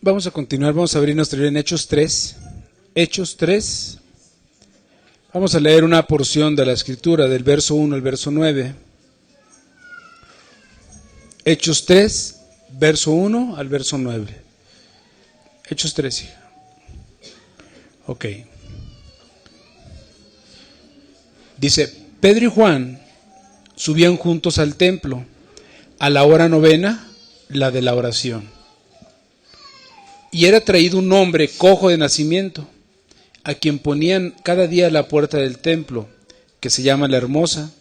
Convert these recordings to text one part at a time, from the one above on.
Vamos a continuar, vamos a abrir nuestra Biblia en Hechos 3. Hechos 3. Vamos a leer una porción de la Escritura, del verso 1 al verso 9. Hechos 3, verso 1 al verso 9. Hechos 3, hija. Ok. Dice, Pedro y Juan subían juntos al templo a la hora novena, la de la oración. Y era traído un hombre cojo de nacimiento, a quien ponían cada día a la puerta del templo, que se llama La Hermosa,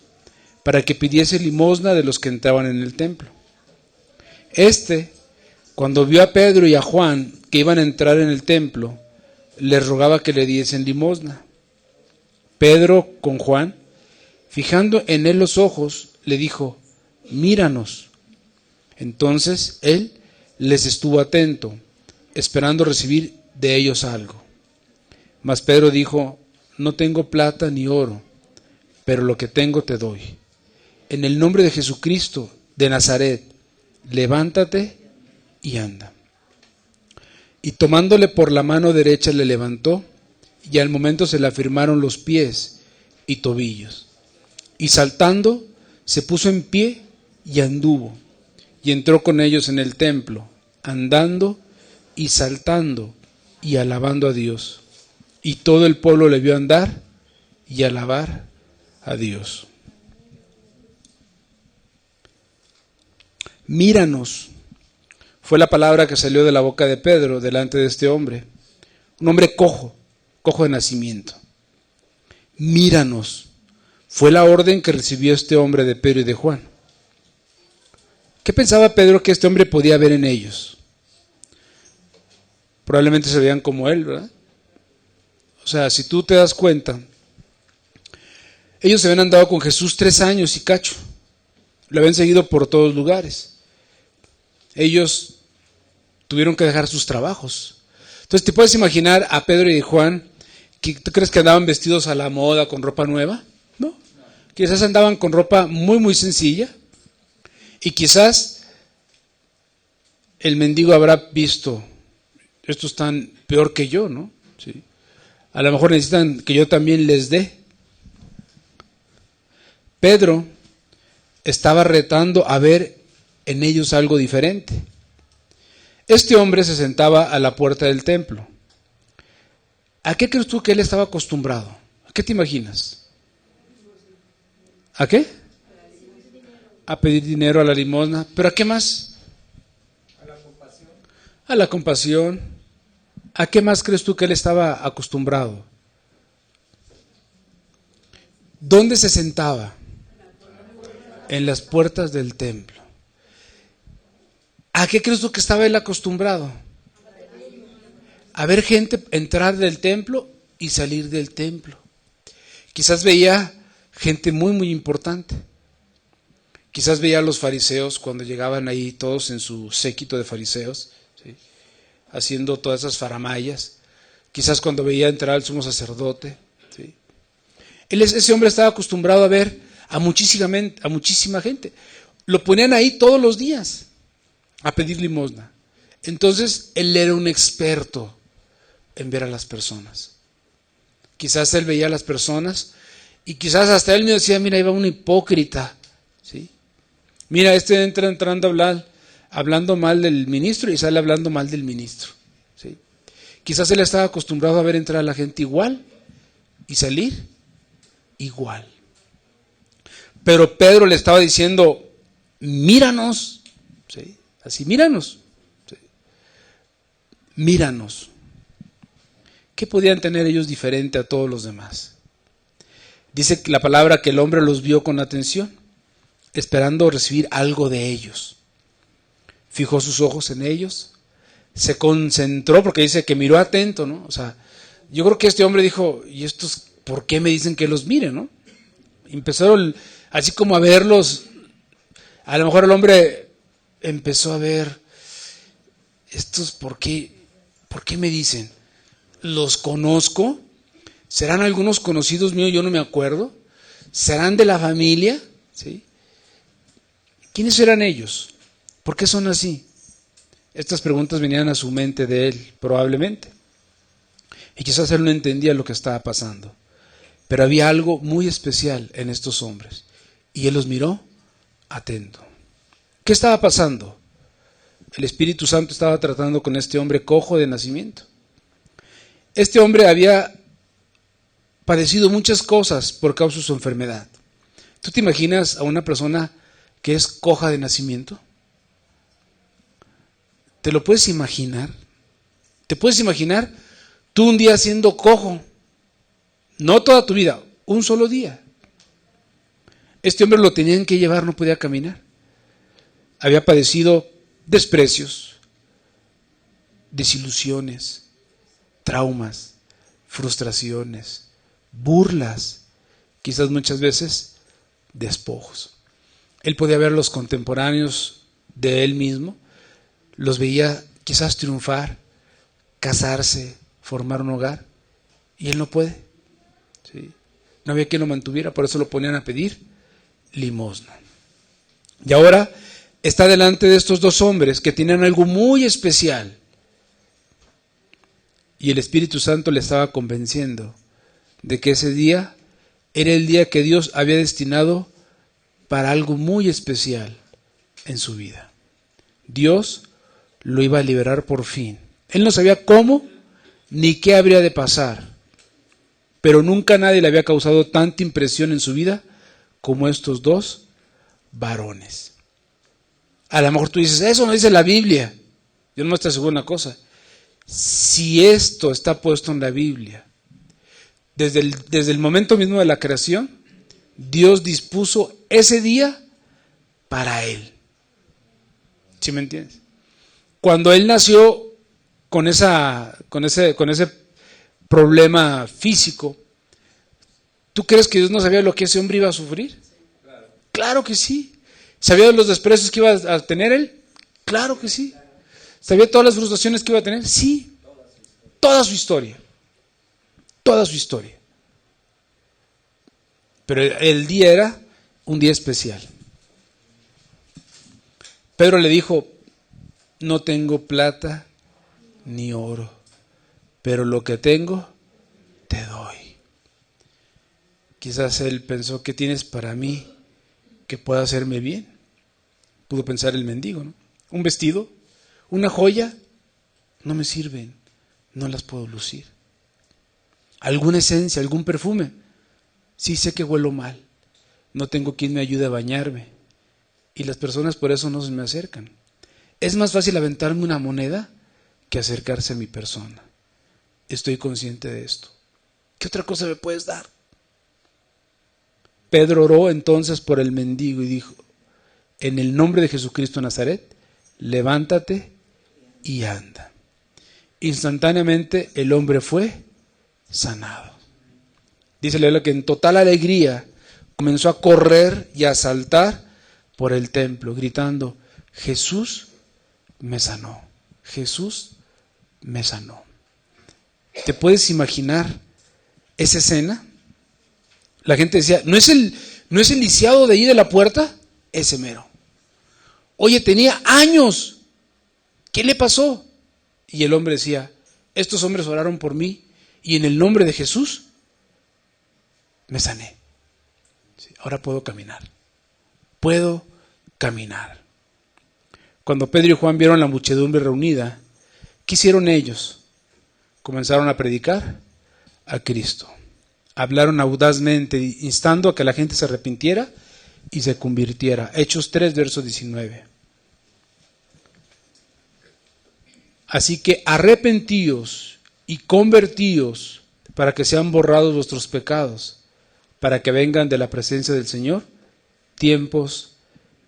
para que pidiese limosna de los que entraban en el templo. Cuando vio a Pedro y a Juan que iban a entrar en el templo, les rogaba que le diesen limosna. Pedro, con Juan, fijando en él los ojos, le dijo, míranos. Entonces él les estuvo atento, esperando recibir de ellos algo. Mas Pedro dijo, no tengo plata ni oro, pero lo que tengo te doy. En el nombre de Jesucristo de Nazaret, levántate y anda. Y tomándole por la mano derecha le levantó, y al momento se le afirmaron los pies y tobillos. Y saltando, se puso en pie y anduvo, y entró con ellos en el templo, andando y saltando y alabando a Dios. Y todo el pueblo le vio andar y alabar a Dios. Míranos, fue la palabra que salió de la boca de Pedro delante de este hombre, un hombre cojo de nacimiento. Míranos, fue la orden que recibió este hombre de Pedro y de Juan. ¿Qué pensaba Pedro que este hombre podía ver en ellos? Probablemente se veían como él, ¿verdad? O sea, si tú te das cuenta, ellos se habían andado con Jesús 3 años y cacho. Lo habían seguido por todos lugares. Ellos tuvieron que dejar sus trabajos. Entonces, ¿te puedes imaginar a Pedro y Juan? ¿Tú crees que andaban vestidos a la moda con ropa nueva? No. Quizás andaban con ropa muy, muy sencilla. Y quizás el mendigo habrá visto, estos están peor que yo, ¿no? Sí. A lo mejor necesitan que yo también les dé. Pedro estaba retando a ver en ellos algo diferente. Este hombre se sentaba a la puerta del templo. ¿A qué crees tú que él estaba acostumbrado? ¿A qué te imaginas? ¿A qué? A pedir dinero, a la limosna. ¿Pero a qué más? A la compasión. A la compasión. ¿A qué más crees tú que él estaba acostumbrado? ¿Dónde se sentaba? En las puertas del templo. ¿A qué crees tú que estaba él acostumbrado? A ver gente entrar del templo y salir del templo. Quizás veía gente muy, muy importante. Quizás veía a los fariseos cuando llegaban ahí todos en su séquito de fariseos, ¿sí? Haciendo todas esas faramayas. Quizás cuando veía entrar al sumo sacerdote, ¿sí? Ese hombre estaba acostumbrado a ver a muchísima gente. Lo ponían ahí todos los días a pedir limosna. Entonces él era un experto en ver a las personas. Quizás él veía a las personas y quizás hasta él me decía, mira, ahí va un hipócrita, ¿sí? Mira, entra entrando hablando mal del ministro y sale hablando mal del ministro, ¿sí? Quizás él estaba acostumbrado a ver entrar a la gente igual y salir igual. Pero Pedro le estaba diciendo, míranos, ¿sí? Así, míranos, ¿sí? Míranos. ¿Qué podían tener ellos diferente a todos los demás? Dice la palabra que el hombre los vio con atención, esperando recibir algo de ellos. Fijó sus ojos en ellos, se concentró, porque dice que miró atento, ¿no? O sea, yo creo que este hombre dijo, ¿y estos por qué me dicen que los mire, no? Empezaron así como a verlos. A lo mejor el hombre empezó a ver, ¿estos por qué me dicen? ¿Los conozco? ¿Serán algunos conocidos míos? Yo no me acuerdo. ¿Serán de la familia? ¿Sí? ¿Quiénes eran ellos? ¿Por qué son así? Estas preguntas venían a su mente de él, probablemente. Y quizás él no entendía lo que estaba pasando. Pero había algo muy especial en estos hombres. Y él los miró atento. ¿Qué estaba pasando? El Espíritu Santo estaba tratando con este hombre cojo de nacimiento. Este hombre había padecido muchas cosas por causa de su enfermedad. ¿Tú te imaginas a una persona que es coja de nacimiento? ¿Te lo puedes imaginar? ¿Te puedes imaginar tú un día siendo cojo? No toda tu vida, un solo día. Este hombre lo tenían que llevar, no podía caminar. Había padecido desprecios, desilusiones, traumas, frustraciones, burlas, quizás muchas veces despojos. Él podía ver a los contemporáneos de él mismo, los veía quizás triunfar, casarse, formar un hogar, y él no puede. ¿Sí? No había quien lo mantuviera, por eso lo ponían a pedir limosna. Y ahora está delante de estos dos hombres que tenían algo muy especial. Y el Espíritu Santo le estaba convenciendo de que ese día era el día que Dios había destinado para algo muy especial en su vida. Dios lo iba a liberar por fin. Él no sabía cómo ni qué habría de pasar, pero nunca nadie le había causado tanta impresión en su vida como estos dos varones. A lo mejor tú dices, eso no dice la Biblia. Yo no me estoy seguro de una cosa. Si esto está puesto en la Biblia, desde el momento mismo de la creación, Dios dispuso ese día para él. ¿Sí me entiendes? Cuando él nació con ese problema físico, ¿tú crees que Dios no sabía lo que ese hombre iba a sufrir? Claro que sí. ¿Sabía de los desprecios que iba a tener él? Claro que sí. ¿Sabía todas las frustraciones que iba a tener? Sí. Toda su historia. Toda su historia. Pero el día era un día especial. Pedro le dijo, no tengo plata ni oro, pero lo que tengo te doy. Quizás él pensó, ¿qué tienes para mí que pueda hacerme bien? Pudo pensar el mendigo, ¿no? Un vestido, una joya, no me sirven, no las puedo lucir. Alguna esencia, algún perfume, sí sé que huelo mal, no tengo quien me ayude a bañarme y las personas por eso no se me acercan. Es más fácil aventarme una moneda que acercarse a mi persona. Estoy consciente de esto. ¿Qué otra cosa me puedes dar? Pedro oró entonces por el mendigo y dijo, en el nombre de Jesucristo de Nazaret, levántate y anda. Instantáneamente el hombre fue sanado. Dice la Biblia que en total alegría comenzó a correr y a saltar por el templo, gritando, Jesús me sanó, Jesús me sanó. ¿Te puedes imaginar esa escena? La gente decía, ¿no es el lisiado de ahí de la puerta? Ese mero. Oye, tenía años. ¿Qué le pasó? Y el hombre decía, estos hombres oraron por mí y en el nombre de Jesús me sané. Sí, ahora puedo caminar. Puedo caminar. Cuando Pedro y Juan vieron la muchedumbre reunida, ¿qué hicieron ellos? Comenzaron a predicar a Cristo. Hablaron audazmente, instando a que la gente se arrepintiera y se convirtiera. Hechos 3, verso 19. Así que arrepentíos y convertíos para que sean borrados vuestros pecados, para que vengan de la presencia del Señor tiempos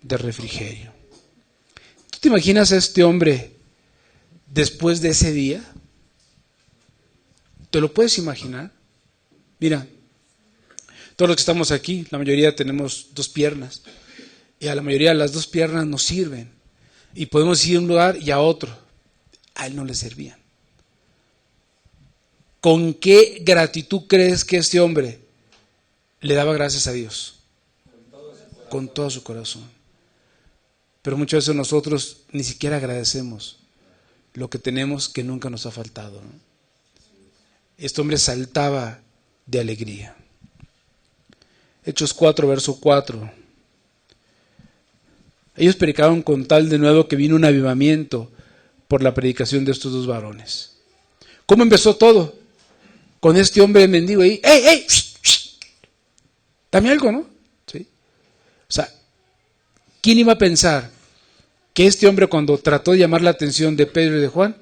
de refrigerio. ¿Tú te imaginas a este hombre después de ese día? ¿Te lo puedes imaginar? Mira, todos los que estamos aquí, la mayoría tenemos dos piernas y a la mayoría las dos piernas nos sirven y podemos ir a un lugar y a otro. A él no le servían. ¿Con qué gratitud crees que este hombre le daba gracias a Dios? Con todo su corazón. Pero muchas veces nosotros ni siquiera agradecemos lo que tenemos que nunca nos ha faltado, ¿no? Este hombre saltaba de alegría. Hechos 4, verso 4. Ellos predicaron con tal de nuevo que vino un avivamiento por la predicación de estos dos varones. ¿Cómo empezó todo? Con este hombre mendigo ahí. ¡Ey, ey! Dame algo, ¿no? ¿Sí? O sea, ¿quién iba a pensar que este hombre, cuando trató de llamar la atención de Pedro y de Juan,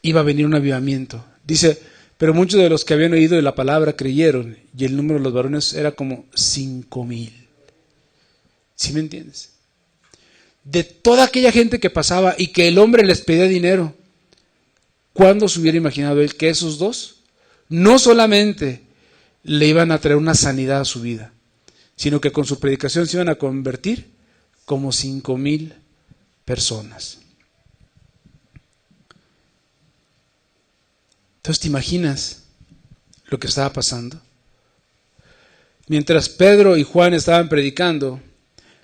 iba a venir un avivamiento? Dice, pero muchos de los que habían oído de la palabra creyeron, y el número de los varones era como 5,000. ¿Sí me entiendes? De toda aquella gente que pasaba y que el hombre les pedía dinero, ¿cuándo se hubiera imaginado él que esos dos no solamente le iban a traer una sanidad a su vida, sino que con su predicación se iban a convertir como 5,000 personas? Entonces, ¿te imaginas lo que estaba pasando? Mientras Pedro y Juan estaban predicando,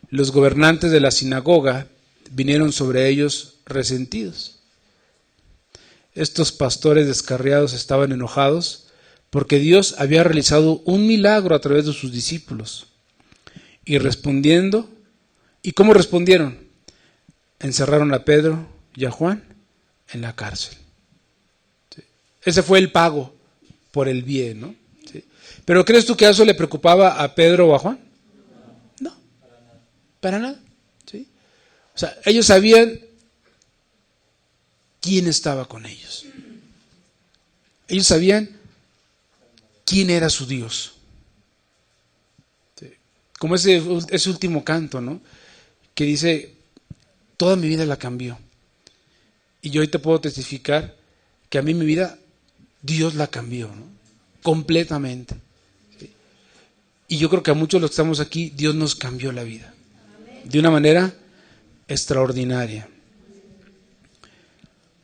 los gobernantes de la sinagoga vinieron sobre ellos resentidos. Estos pastores descarriados estaban enojados porque Dios había realizado un milagro a través de sus discípulos. Y respondiendo, ¿y cómo respondieron? Encerraron a Pedro y a Juan en la cárcel. ¿Sí? Ese fue el pago por el bien, ¿no? ¿Sí? ¿Pero crees tú que eso le preocupaba a Pedro o a Juan? No, para nada. ¿Sí? O sea, ellos sabían quién estaba con ellos. Ellos sabían quién era su Dios. ¿Sí? Como ese último canto, ¿no? Que dice, toda mi vida la cambió. Y yo hoy te puedo testificar que a mí mi vida, Dios la cambió, ¿no? Completamente. ¿Sí? Y yo creo que a muchos de los que estamos aquí, Dios nos cambió la vida. De una manera extraordinaria.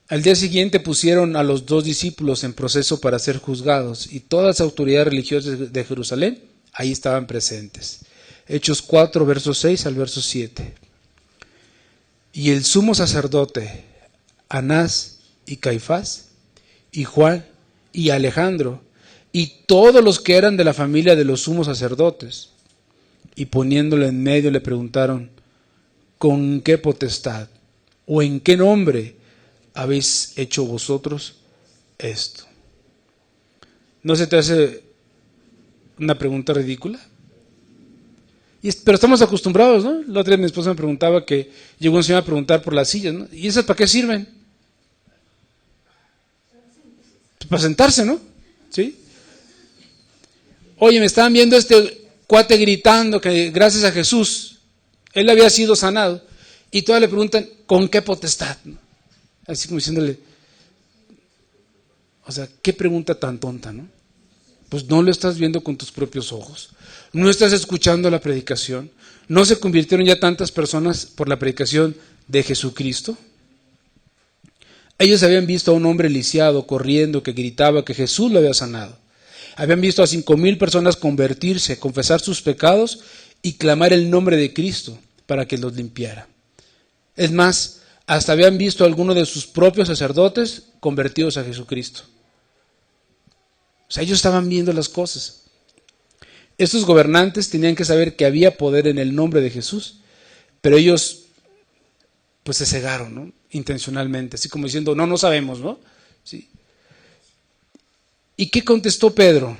Al día siguiente pusieron a los dos discípulos en proceso para ser juzgados, y todas las autoridades religiosas de Jerusalén ahí estaban presentes. Hechos 4, versos 6 al verso 7. Y el sumo sacerdote, Anás y Caifás, y Juan y Alejandro, y todos los que eran de la familia de los sumos sacerdotes, y poniéndolo en medio le preguntaron, ¿con qué potestad o en qué nombre habéis hecho vosotros esto? ¿No se te hace una pregunta ridícula? Pero estamos acostumbrados, ¿no? La otra vez mi esposa me preguntaba que llegó un señor a preguntar por las sillas, ¿no? ¿Y esas para qué sirven? Para sentarse, ¿no? ¿Sí? Oye, me estaban viendo este cuate gritando que gracias a Jesús él había sido sanado, y todas le preguntan, ¿con qué potestad? ¿No? Así como diciéndole, o sea, ¿qué pregunta tan tonta, no? Pues no lo estás viendo con tus propios ojos, no estás escuchando la predicación, no se convirtieron ya tantas personas por la predicación de Jesucristo. Ellos habían visto a un hombre lisiado corriendo que gritaba que Jesús lo había sanado. Habían visto a 5,000 personas convertirse, confesar sus pecados y clamar el nombre de Cristo para que los limpiara. Es más, hasta habían visto a algunos de sus propios sacerdotes convertidos a Jesucristo. O sea, ellos estaban viendo las cosas. Estos gobernantes tenían que saber que había poder en el nombre de Jesús, pero ellos pues se cegaron, ¿no? Intencionalmente, así como diciendo, no sabemos, ¿no? ¿Sí? ¿Y qué contestó Pedro?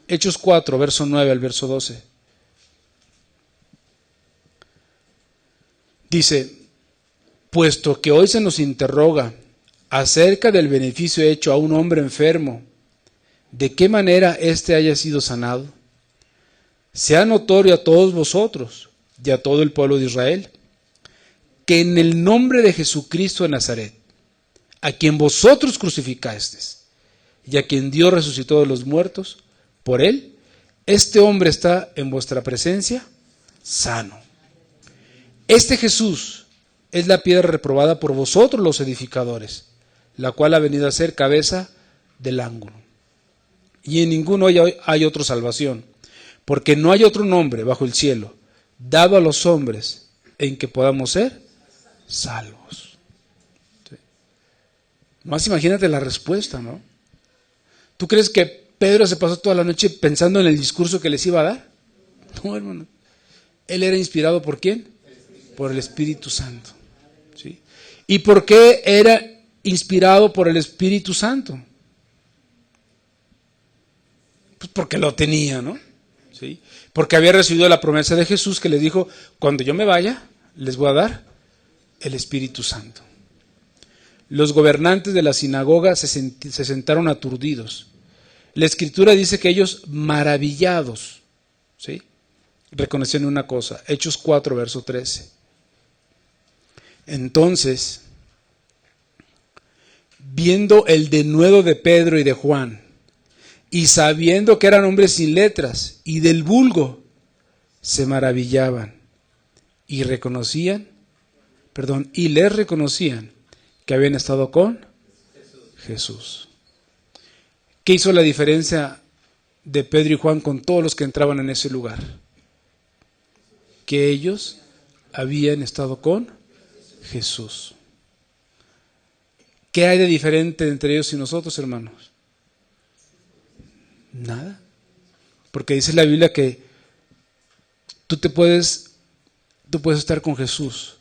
Hechos 4, verso 9 al verso 12. Dice, puesto que hoy se nos interroga acerca del beneficio hecho a un hombre enfermo, de qué manera éste haya sido sanado, sea notorio a todos vosotros y a todo el pueblo de Israel, que en el nombre de Jesucristo de Nazaret, a quien vosotros crucificasteis y a quien Dios resucitó de los muertos, por él, este hombre está en vuestra presencia sano. Este Jesús es la piedra reprobada por vosotros los edificadores, la cual ha venido a ser cabeza del ángulo. Y en ninguno hay otra salvación, porque no hay otro nombre bajo el cielo dado a los hombres en que podamos ser salvos. ¿Sí? Más imagínate la respuesta, ¿no? ¿Tú crees que Pedro se pasó toda la noche pensando en el discurso que les iba a dar? No, hermano. Él era inspirado ¿por quién? Por el Espíritu Santo. ¿Sí? ¿Y por qué era inspirado por el Espíritu Santo? Pues porque lo tenía, ¿no? ¿Sí? Porque había recibido la promesa de Jesús que les dijo, cuando yo me vaya, les voy a dar el Espíritu Santo. Los gobernantes de la sinagoga se sentaron aturdidos. La Escritura dice que ellos maravillados, ¿sí?, reconocían una cosa. Hechos 4, verso 13. Entonces, viendo el denuedo de Pedro y de Juan, y sabiendo que eran hombres sin letras y del vulgo, se maravillaban y les reconocían que habían estado con Jesús. ¿Qué hizo la diferencia de Pedro y Juan con todos los que entraban en ese lugar? Que ellos habían estado con Jesús. ¿Qué hay de diferente entre ellos y nosotros, hermanos? Nada. Porque dice la Biblia que tú puedes estar con Jesús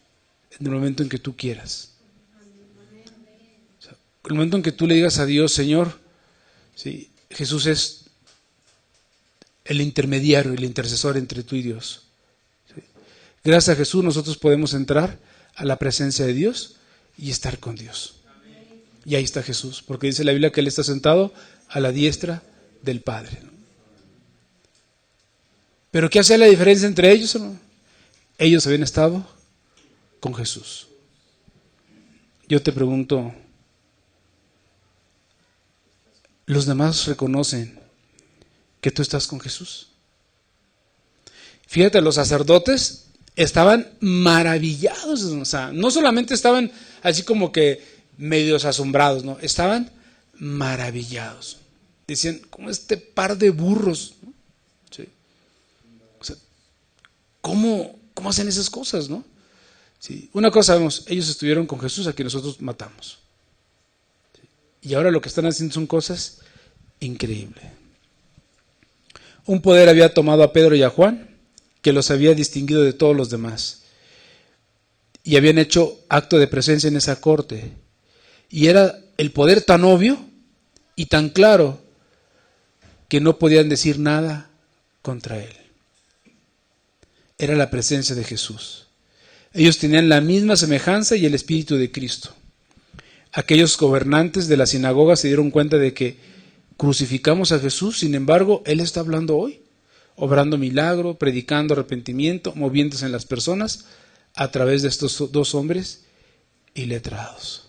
en el momento en que tú quieras. O sea, el momento en que tú le digas a Dios, Señor, ¿sí?, Jesús es el intermediario, el intercesor entre tú y Dios. ¿Sí? Gracias a Jesús nosotros podemos entrar a la presencia de Dios y estar con Dios. Y ahí está Jesús, porque dice la Biblia que Él está sentado a la diestra del Padre. ¿Pero qué hacía la diferencia entre ellos, hermano? Ellos habían estado con Jesús. Yo te pregunto, ¿los demás reconocen que tú estás con Jesús? Fíjate, los sacerdotes estaban maravillados, o sea, no solamente estaban así como que medios asombrados, no, estaban maravillados. Decían, como este par de burros, ¿no? ¿Sí? O sea, ¿cómo hacen esas cosas, no? Sí. Una cosa sabemos, ellos estuvieron con Jesús a quien nosotros matamos. ¿Sí? Y ahora lo que están haciendo son cosas increíbles. Un poder había tomado a Pedro y a Juan, que los había distinguido de todos los demás. Y habían hecho acto de presencia en esa corte. Y era el poder tan obvio y tan claro que no podían decir nada contra él. Era la presencia de Jesús. Ellos tenían la misma semejanza y el Espíritu de Cristo. Aquellos gobernantes de la sinagoga se dieron cuenta de que crucificamos a Jesús, sin embargo, Él está hablando hoy, obrando milagro, predicando arrepentimiento, moviéndose en las personas a través de estos dos hombres iletrados.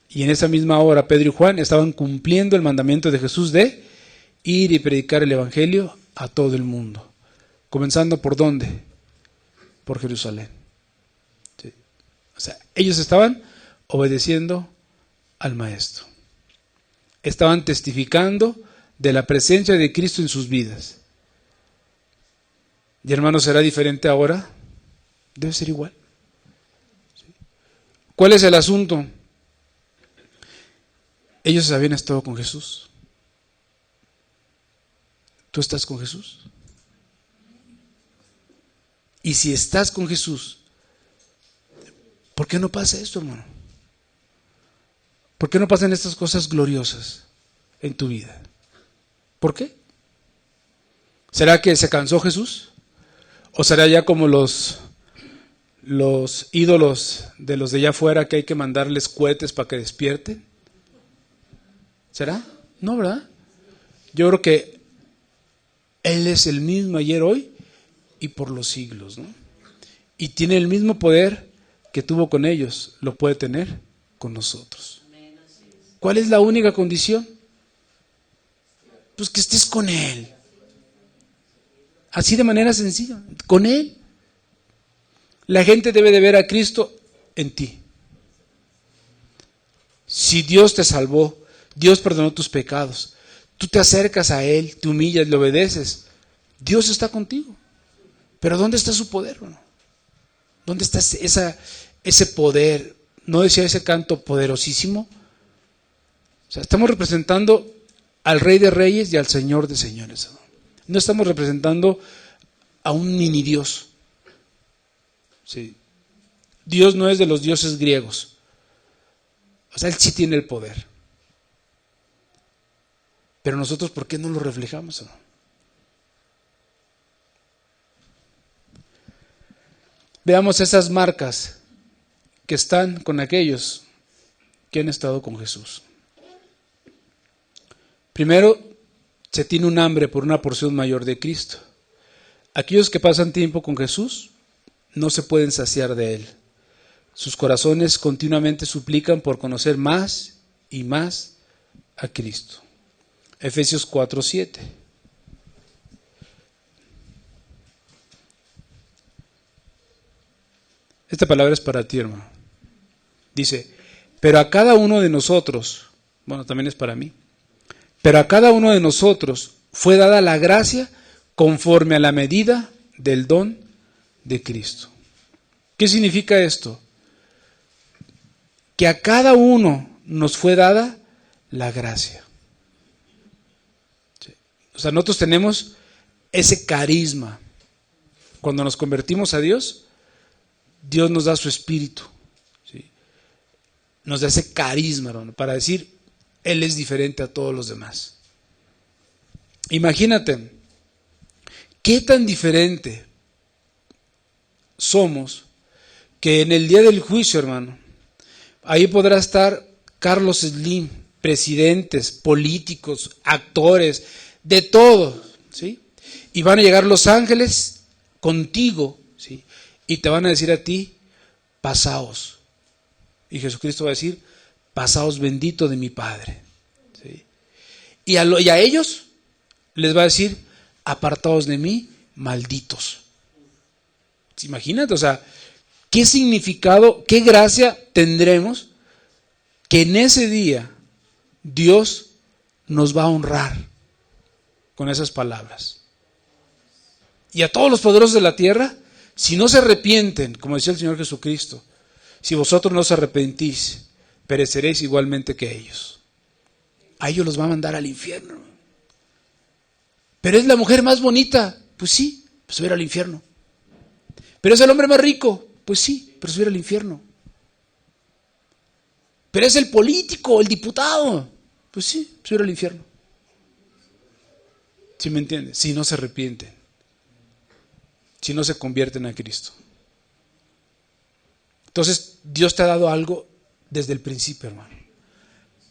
Y en esa misma hora Pedro y Juan estaban cumpliendo el mandamiento de Jesús de ir y predicar el Evangelio a todo el mundo. Comenzando ¿por dónde? Por Jerusalén. ¿Sí? O sea, ellos estaban obedeciendo al Maestro. Estaban testificando de la presencia de Cristo en sus vidas. Y hermanos, ¿será diferente ahora? Debe ser igual. ¿Sí? ¿Cuál es el asunto? Ellos habían estado con Jesús. ¿Tú estás con Jesús? Y si estás con Jesús, ¿por qué no pasa esto, hermano? ¿Por qué no pasan estas cosas gloriosas en tu vida? ¿Por qué? ¿Será que se cansó Jesús? ¿O será ya como los ídolos de los de allá afuera que hay que mandarles cohetes para que despierten? ¿Será? No, ¿verdad? Yo creo que Él es el mismo ayer, hoy y por los siglos, ¿no? Y tiene el mismo poder que tuvo con ellos, lo puede tener con nosotros. ¿Cuál es la única condición? Pues que estés con Él. Así de manera sencilla, con Él. La gente debe de ver a Cristo en ti. Si Dios te salvó, Dios perdonó tus pecados, tú te acercas a Él, te humillas, le obedeces, Dios está contigo. Pero ¿dónde está su poder, hermano? ¿Dónde está ese poder? ¿No decía ese canto poderosísimo? O sea, estamos representando al Rey de Reyes y al Señor de Señores. No estamos representando a un mini Dios. Sí. Dios no es de los dioses griegos. O sea, Él sí tiene el poder. Pero nosotros, ¿por qué no lo reflejamos? Veamos esas marcas que están con aquellos que han estado con Jesús. Primero, se tiene un hambre por una porción mayor de Cristo. Aquellos que pasan tiempo con Jesús no se pueden saciar de Él. Sus corazones continuamente suplican por conocer más y más a Cristo. Efesios 4:7. Esta palabra es para ti, hermano. Dice, pero a cada uno de nosotros, bueno, también es para mí, pero a cada uno de nosotros fue dada la gracia conforme a la medida del don de Cristo. ¿Qué significa esto? Que a cada uno nos fue dada la gracia. O sea, nosotros tenemos ese carisma. Cuando nos convertimos a Dios, Dios nos da su espíritu. ¿Sí? Nos da ese carisma, hermano, para decir, Él es diferente a todos los demás. Imagínate, qué tan diferente somos que en el día del juicio, hermano, ahí podrá estar Carlos Slim, presidentes, políticos, actores, de todo, ¿sí? Y van a llegar los ángeles contigo, ¿sí? Y te van a decir a ti, pasaos. Y Jesucristo va a decir, pasaos bendito de mi Padre, ¿sí? Y a ellos les va a decir, apartaos de mí, malditos. Imagínate, o sea, qué significado, qué gracia tendremos que en ese día Dios nos va a honrar con esas palabras. Y a todos los poderosos de la tierra, si no se arrepienten, como decía el Señor Jesucristo, si vosotros no os arrepentís, pereceréis igualmente que ellos. A ellos los va a mandar al infierno. Pero es la mujer más bonita, pues sí, pues se va a ir al infierno. Pero es el hombre más rico, pues sí, pero se va a ir al infierno. Pero es el político, el diputado, pues sí, se va a ir al infierno. ¿Sí me entiendes? Si no se arrepienten, si no se convierten a Cristo. Entonces, Dios te ha dado algo desde el principio, hermano.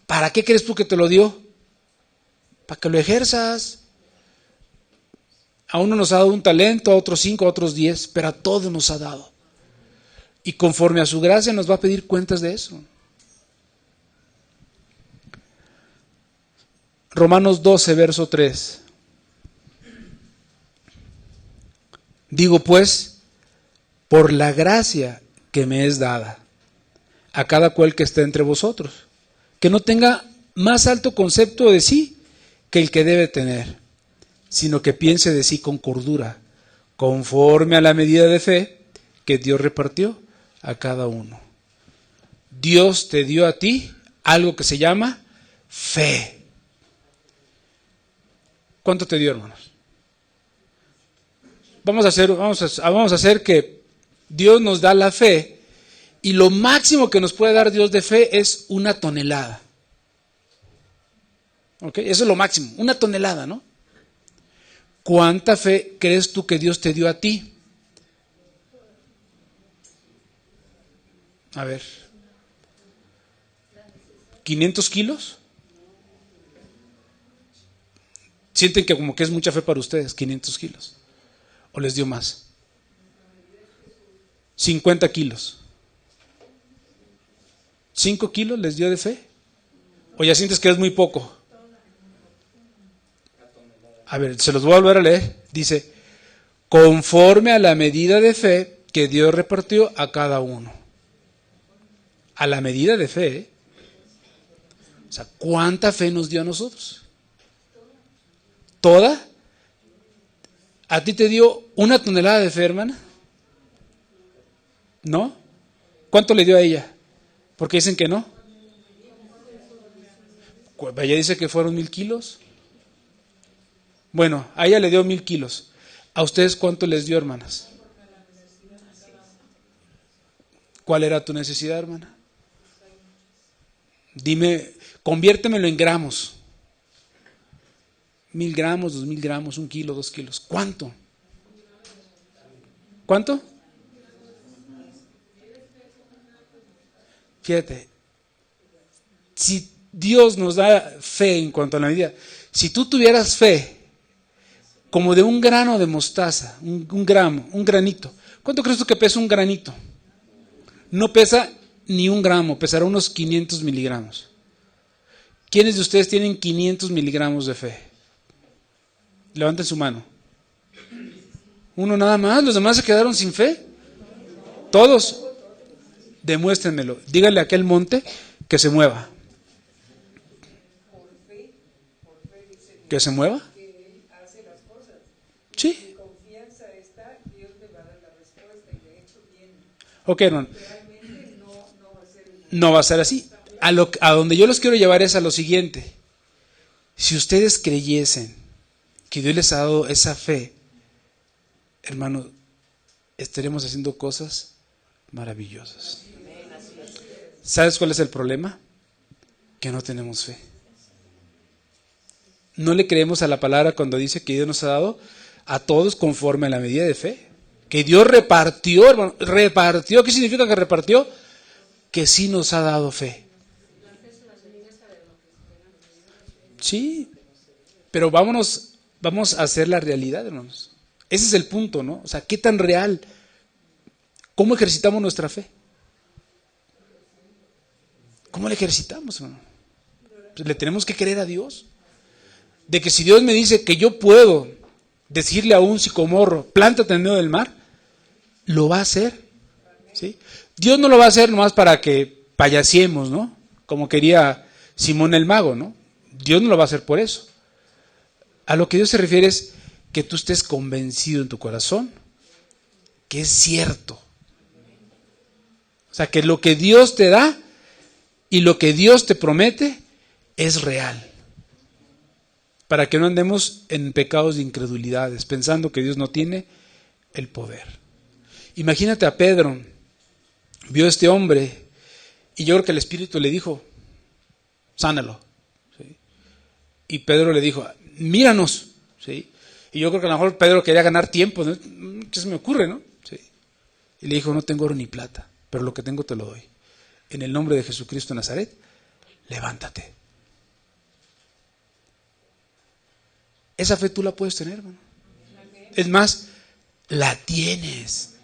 ¿Para qué crees tú que te lo dio? Para que lo ejerzas. A uno nos ha dado un talento, a otros 5, a otros 10, pero a todos nos ha dado. Y conforme a su gracia nos va a pedir cuentas de eso. Romanos 12, verso 3. Digo pues, por la gracia que me es dada, a cada cual que esté entre vosotros, que no tenga más alto concepto de sí que el que debe tener, sino que piense de sí con cordura, conforme a la medida de fe que Dios repartió a cada uno. Dios te dio a ti algo que se llama fe. ¿Cuánto te dio, hermanos? Vamos a hacer que Dios nos da la fe y lo máximo que nos puede dar Dios de fe es 1 tonelada. ¿Ok? Eso es lo máximo, 1 tonelada, ¿no? ¿Cuánta fe crees tú que Dios te dio a ti? A ver, ¿500 kilos? ¿Sienten que como que es mucha fe para ustedes, 500 kilos? ¿O les dio más? 50 kilos. ¿5 kilos les dio de fe? ¿O ya sientes que es muy poco? A ver, se los voy a volver a leer. Dice, conforme a la medida de fe que Dios repartió a cada uno. A la medida de fe, ¿eh? O sea, ¿cuánta fe nos dio a nosotros? ¿Toda? ¿A ti te dio 1 tonelada de fe, hermana? ¿No? ¿Cuánto le dio a ella? Porque dicen que no. Ella dice que fueron 1000 kilos. Bueno, a ella le dio 1000 kilos. ¿A ustedes cuánto les dio, hermanas? ¿Cuál era tu necesidad, hermana? Dime, conviértemelo en gramos. 1000 gramos, 2000 gramos, 1 kilo, 2 kilos. ¿Cuánto? ¿Cuánto? Fíjate, si Dios nos da fe en cuanto a la medida, si tú tuvieras fe como de un grano de mostaza, un gramo, un granito, ¿cuánto crees tú que pesa un granito? No pesa ni 1 gramo, pesará unos 500 miligramos. ¿Quiénes de ustedes tienen 500 miligramos de fe? Levanten su mano. Uno nada más, los demás se quedaron sin fe. Todos. Demuéstrenmelo. Díganle a aquel monte que se mueva. ¿Que se mueva? Sí. Ok, hermano. No va a ser así. A donde yo los quiero llevar es a lo siguiente. Si ustedes creyesen que Dios les ha dado esa fe, hermano, estaremos haciendo cosas maravillosas. ¿Sabes cuál es el problema? Que no tenemos fe. No le creemos a la palabra cuando dice que Dios nos ha dado a todos conforme a la medida de fe. Que Dios repartió, hermano, repartió. ¿Qué significa que repartió? Que sí nos ha dado fe. Sí, pero vamos a hacer la realidad, hermanos. Ese es el punto, ¿no? O sea, ¿qué tan real? ¿Cómo ejercitamos nuestra fe? ¿Cómo la ejercitamos, hermano? Pues le tenemos que creer a Dios. De que si Dios me dice que yo puedo decirle a un sicomorro, plántate en medio del mar, lo va a hacer. ¿Sí? Dios no lo va a hacer nomás para que payasiemos, ¿no? Como quería Simón el mago, ¿no? Dios no lo va a hacer por eso. A lo que Dios se refiere es que tú estés convencido en tu corazón que es cierto. O sea, que lo que Dios te da y lo que Dios te promete es real. Para que no andemos en pecados de incredulidades, pensando que Dios no tiene el poder. Imagínate a Pedro, vio a este hombre y yo creo que el Espíritu le dijo, sánalo. ¿Sí? Y Pedro le dijo, míranos. ¿Sí? Y yo creo que a lo mejor Pedro quería ganar tiempo, ¿no? ¿Qué se me ocurre, no? ¿Sí? Y le dijo, no tengo oro ni plata, pero lo que tengo te lo doy. En el nombre de Jesucristo de Nazaret, levántate. Esa fe tú la puedes tener, hermano. Es más, la tienes.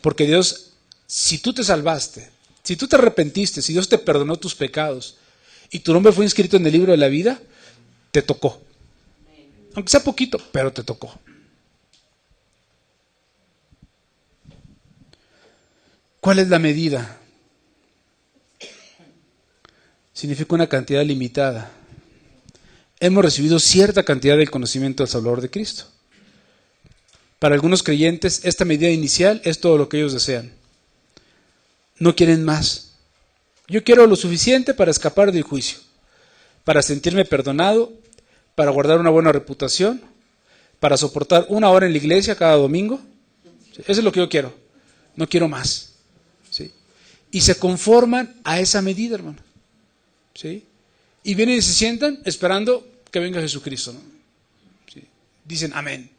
Porque Dios, si tú te salvaste, si tú te arrepentiste, si Dios te perdonó tus pecados y tu nombre fue inscrito en el libro de la vida, te tocó. Aunque sea poquito, pero te tocó. ¿Cuál es la medida? Significa una cantidad limitada. Hemos recibido cierta cantidad del conocimiento del Salvador de Cristo. Para algunos creyentes, esta medida inicial es todo lo que ellos desean. No quieren más. Yo quiero lo suficiente para escapar del juicio, para sentirme perdonado, para guardar una buena reputación, para soportar 1 hora en la iglesia cada domingo. Eso es lo que yo quiero. No quiero más. ¿Sí? Y se conforman a esa medida, hermano. ¿Sí? Y vienen y se sientan esperando que venga Jesucristo, ¿no? ¿Sí? Dicen amén.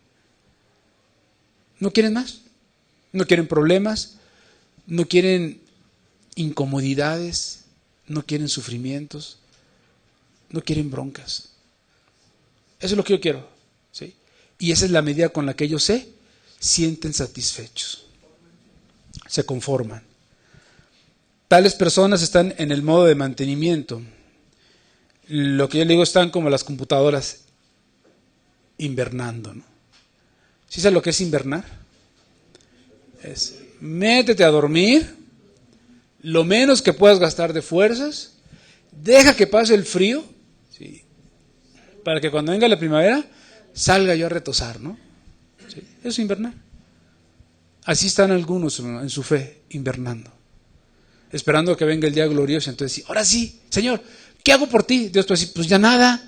No quieren más. No quieren problemas. No quieren incomodidades. No quieren sufrimientos. No quieren broncas. Eso es lo que yo quiero. ¿Sí? Y esa es la medida con la que ellos se sienten satisfechos. Se conforman. Tales personas están en el modo de mantenimiento. Lo que yo le digo, están como las computadoras invernando, ¿no? ¿Sí sabes lo que es invernar? Es métete a dormir, lo menos que puedas gastar de fuerzas, deja que pase el frío, ¿sí? Para que cuando venga la primavera salga yo a retosar, ¿no? ¿Sí? Eso es invernar. Así están algunos en su fe, invernando, esperando que venga el día glorioso. Entonces, ahora sí, Señor, ¿qué hago por ti? Dios puede decir, pues ya nada,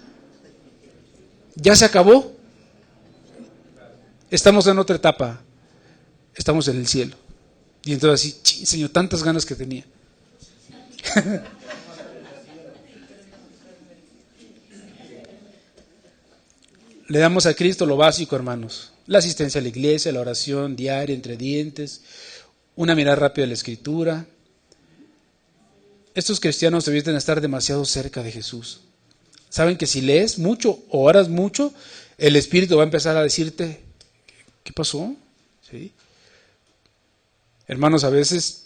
ya se acabó. Estamos en otra etapa, estamos en el cielo. Y entonces así, Señor, tantas ganas que tenía. Le damos a Cristo lo básico, hermanos. La asistencia a la iglesia, la oración diaria entre dientes, una mirada rápida a la Escritura. Estos cristianos debiesen estar demasiado cerca de Jesús. Saben que si lees mucho o oras mucho, el Espíritu va a empezar a decirte, ¿qué pasó? ¿Sí? Hermanos, a veces,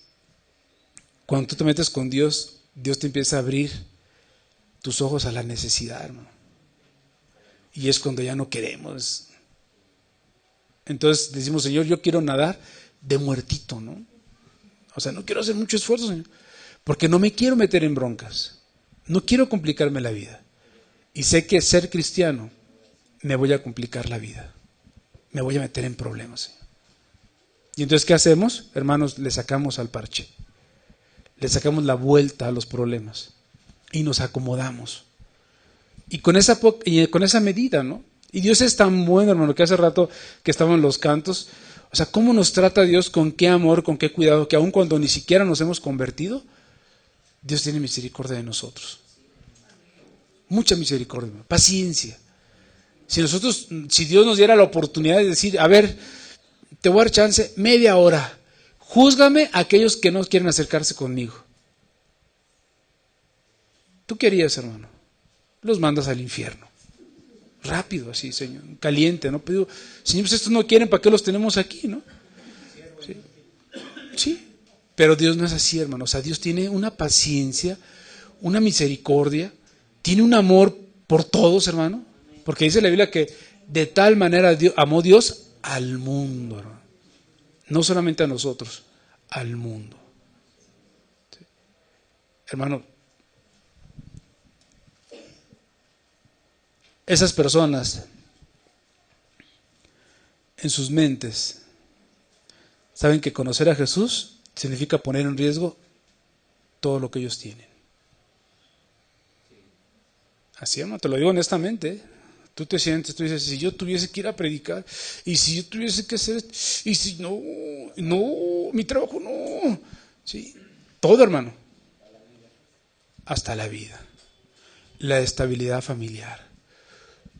cuando tú te metes con Dios, Dios te empieza a abrir tus ojos a la necesidad, hermano. Y es cuando ya no queremos. Entonces decimos, Señor, yo quiero nadar de muertito, ¿no? O sea, no quiero hacer mucho esfuerzo, Señor, porque no me quiero meter en broncas. No quiero complicarme la vida. Y sé que ser cristiano me voy a complicar la vida. Me voy a meter en problemas, Señor. Y entonces, ¿qué hacemos? Hermanos, le sacamos al parche. Le sacamos la vuelta a los problemas. Y nos acomodamos. Y con esa medida, ¿no? Y Dios es tan bueno, hermano, que hace rato que estaban los cantos. O sea, ¿cómo nos trata Dios? Con qué amor, con qué cuidado, que aun cuando ni siquiera nos hemos convertido, Dios tiene misericordia de nosotros. Mucha misericordia, paciencia. Si Dios nos diera la oportunidad de decir, a ver, te voy a dar chance, media hora, júzgame a aquellos que no quieren acercarse conmigo. ¿Tú qué harías, hermano? Los mandas al infierno. Rápido, así, Señor, caliente, ¿no? Pero, Señor, pues estos no quieren, ¿para qué los tenemos aquí, no? Sí. Sí, pero Dios no es así, hermano. O sea, Dios tiene una paciencia, una misericordia, tiene un amor por todos, hermano. Porque dice la Biblia que de tal manera amó Dios al mundo, hermano. No solamente a nosotros, al mundo. Sí. Hermano, esas personas en sus mentes saben que conocer a Jesús significa poner en riesgo todo lo que ellos tienen. Así, hermano, te lo digo honestamente, ¿eh? Tú te sientes, tú dices, si yo tuviese que ir a predicar, y si yo tuviese que hacer, y si no, mi trabajo no. Sí, todo, hermano. Hasta la vida. La estabilidad familiar.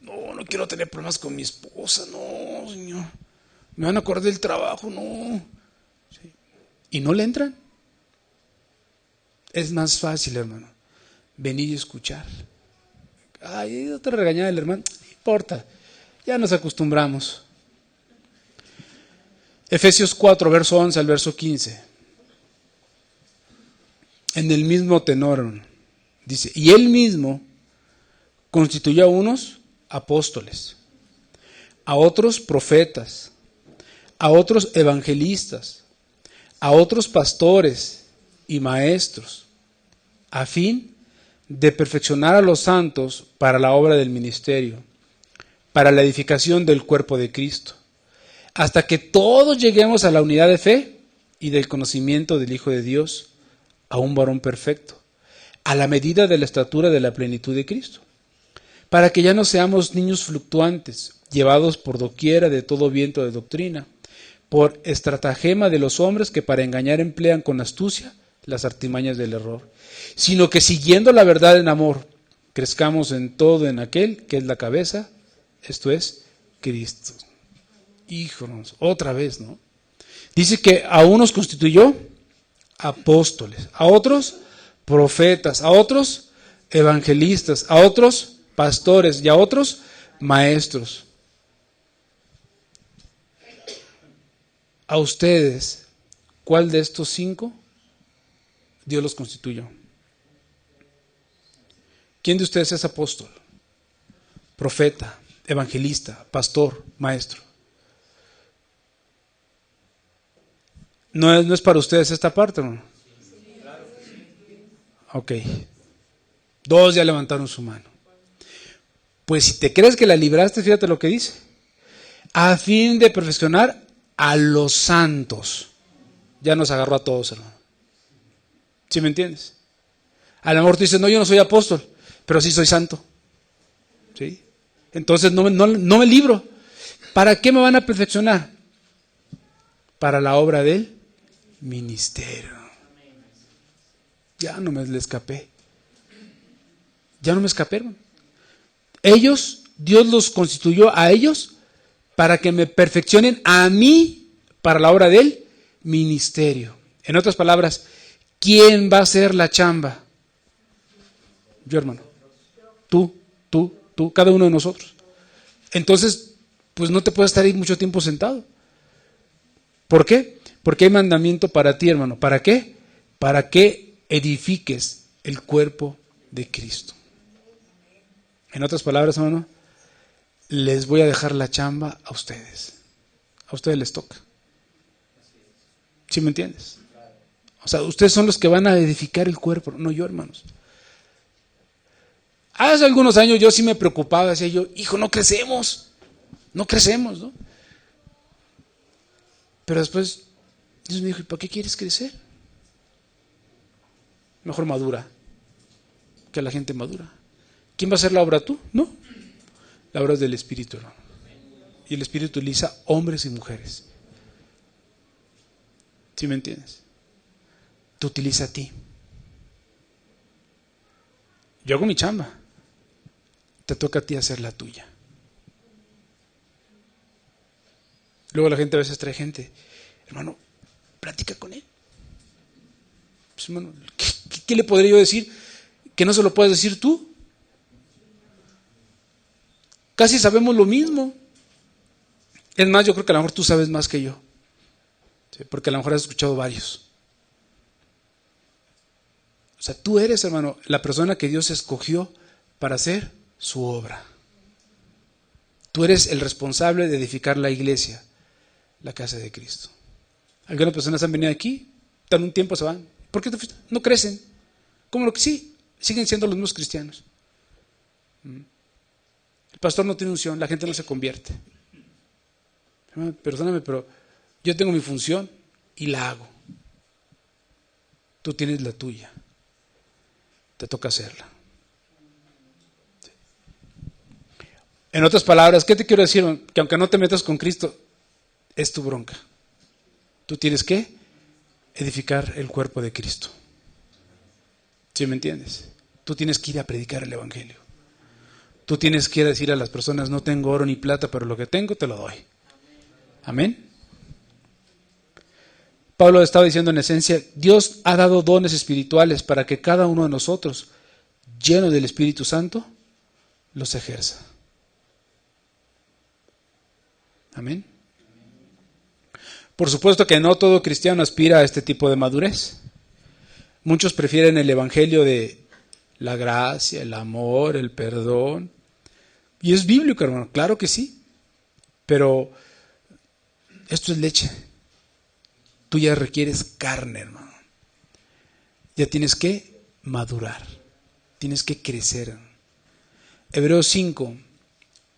No quiero tener problemas con mi esposa, no, Señor. Me van a acordar del trabajo, no. Sí. ¿Y no le entran? Es más fácil, hermano, venir y escuchar. Ay, otra regañada del hermano, no importa, ya nos acostumbramos. Efesios 4, verso 11 al verso 15. En el mismo tenor, dice, y él mismo constituyó a unos apóstoles, a otros profetas, a otros evangelistas, a otros pastores y maestros, a fin de perfeccionar a los santos para la obra del ministerio, para la edificación del cuerpo de Cristo, hasta que todos lleguemos a la unidad de fe y del conocimiento del Hijo de Dios, a un varón perfecto, a la medida de la estatura de la plenitud de Cristo, para que ya no seamos niños fluctuantes, llevados por doquiera de todo viento de doctrina, por estratagema de los hombres que para engañar emplean con astucia las artimañas del error, sino que siguiendo la verdad en amor, crezcamos en todo en aquel que es la cabeza, esto es, Cristo. Híjonos, otra vez, ¿no? Dice que a unos constituyó apóstoles, a otros profetas, a otros evangelistas, a otros pastores y a otros maestros. A ustedes, ¿cuál de estos 5 Dios los constituyó? ¿Quién de ustedes es apóstol, profeta, evangelista, pastor, maestro? ¿No es para ustedes esta parte, hermano? Ok. 2 ya levantaron su mano. Pues si te crees que la libraste, fíjate lo que dice. A fin de perfeccionar a los santos. Ya nos agarró a todos, hermano. ¿Sí me entiendes? A lo mejor tú dices, no, yo no soy apóstol. pero sí soy santo. ¿Sí? Entonces no me libro. ¿Para qué me van a perfeccionar? Para la obra del ministerio. Ya no me le escapé. Ya no me escapé, hermano. Dios los constituyó a ellos para que me perfeccionen a mí para la obra del ministerio. En otras palabras, ¿quién va a hacer la chamba? Yo, hermano. Tú, cada uno de nosotros. Entonces, pues no te puedes estar ahí mucho tiempo sentado. ¿Por qué? Porque hay mandamiento para ti, hermano. ¿Para qué? Para que edifiques el cuerpo de Cristo. En otras palabras, hermano, les voy a dejar la chamba a ustedes. A ustedes les toca. ¿Sí me entiendes? O sea, ustedes son los que van a edificar el cuerpo, no yo, hermanos. Hace algunos años yo sí me preocupaba, decía yo, hijo, no crecemos, ¿no? Pero después Dios me dijo, ¿y para qué quieres crecer? Mejor madura, que la gente madura. ¿Quién va a hacer la obra? ¿Tú? No. La obra es del Espíritu, hermano. Y el Espíritu utiliza hombres y mujeres. ¿Sí me entiendes? Te utiliza a ti. Yo hago mi chamba. Te toca a ti hacer la tuya. Luego la gente a veces trae gente, hermano, platica con él. Pues, hermano, ¿qué le podría yo decir que no se lo puedes decir tú? Casi sabemos lo mismo. Es más, yo creo que a lo mejor tú sabes más que yo. ¿Sí? Porque a lo mejor has escuchado varios. O sea, tú eres, hermano, la persona que Dios escogió para hacer su obra. Tú eres el responsable de edificar la iglesia, la casa de Cristo. Algunas personas han venido aquí, están un tiempo, se van. ¿Por qué te fuiste? No crecen. ¿Cómo lo que sí? Siguen siendo los mismos cristianos. El pastor no tiene unción, la gente no se convierte. Perdóname, pero yo tengo mi función y la hago. Tú tienes la tuya. Te toca hacerla. En otras palabras, ¿qué te quiero decir? Que aunque no te metas con Cristo, es tu bronca. Tú tienes que edificar el cuerpo de Cristo. ¿Sí me entiendes? Tú tienes que ir a predicar el Evangelio. Tú tienes que ir a decir a las personas, no tengo oro ni plata, pero lo que tengo te lo doy. Amén. Pablo estaba diciendo en esencia, Dios ha dado dones espirituales para que cada uno de nosotros, lleno del Espíritu Santo, los ejerza. Amén. Por supuesto que no todo cristiano aspira a este tipo de madurez. Muchos prefieren el evangelio de la gracia, el amor, el perdón. Y es bíblico, hermano, claro que sí. Pero esto es leche. Tú ya requieres carne, hermano. Ya tienes que madurar. Tienes que crecer. Hebreos 5,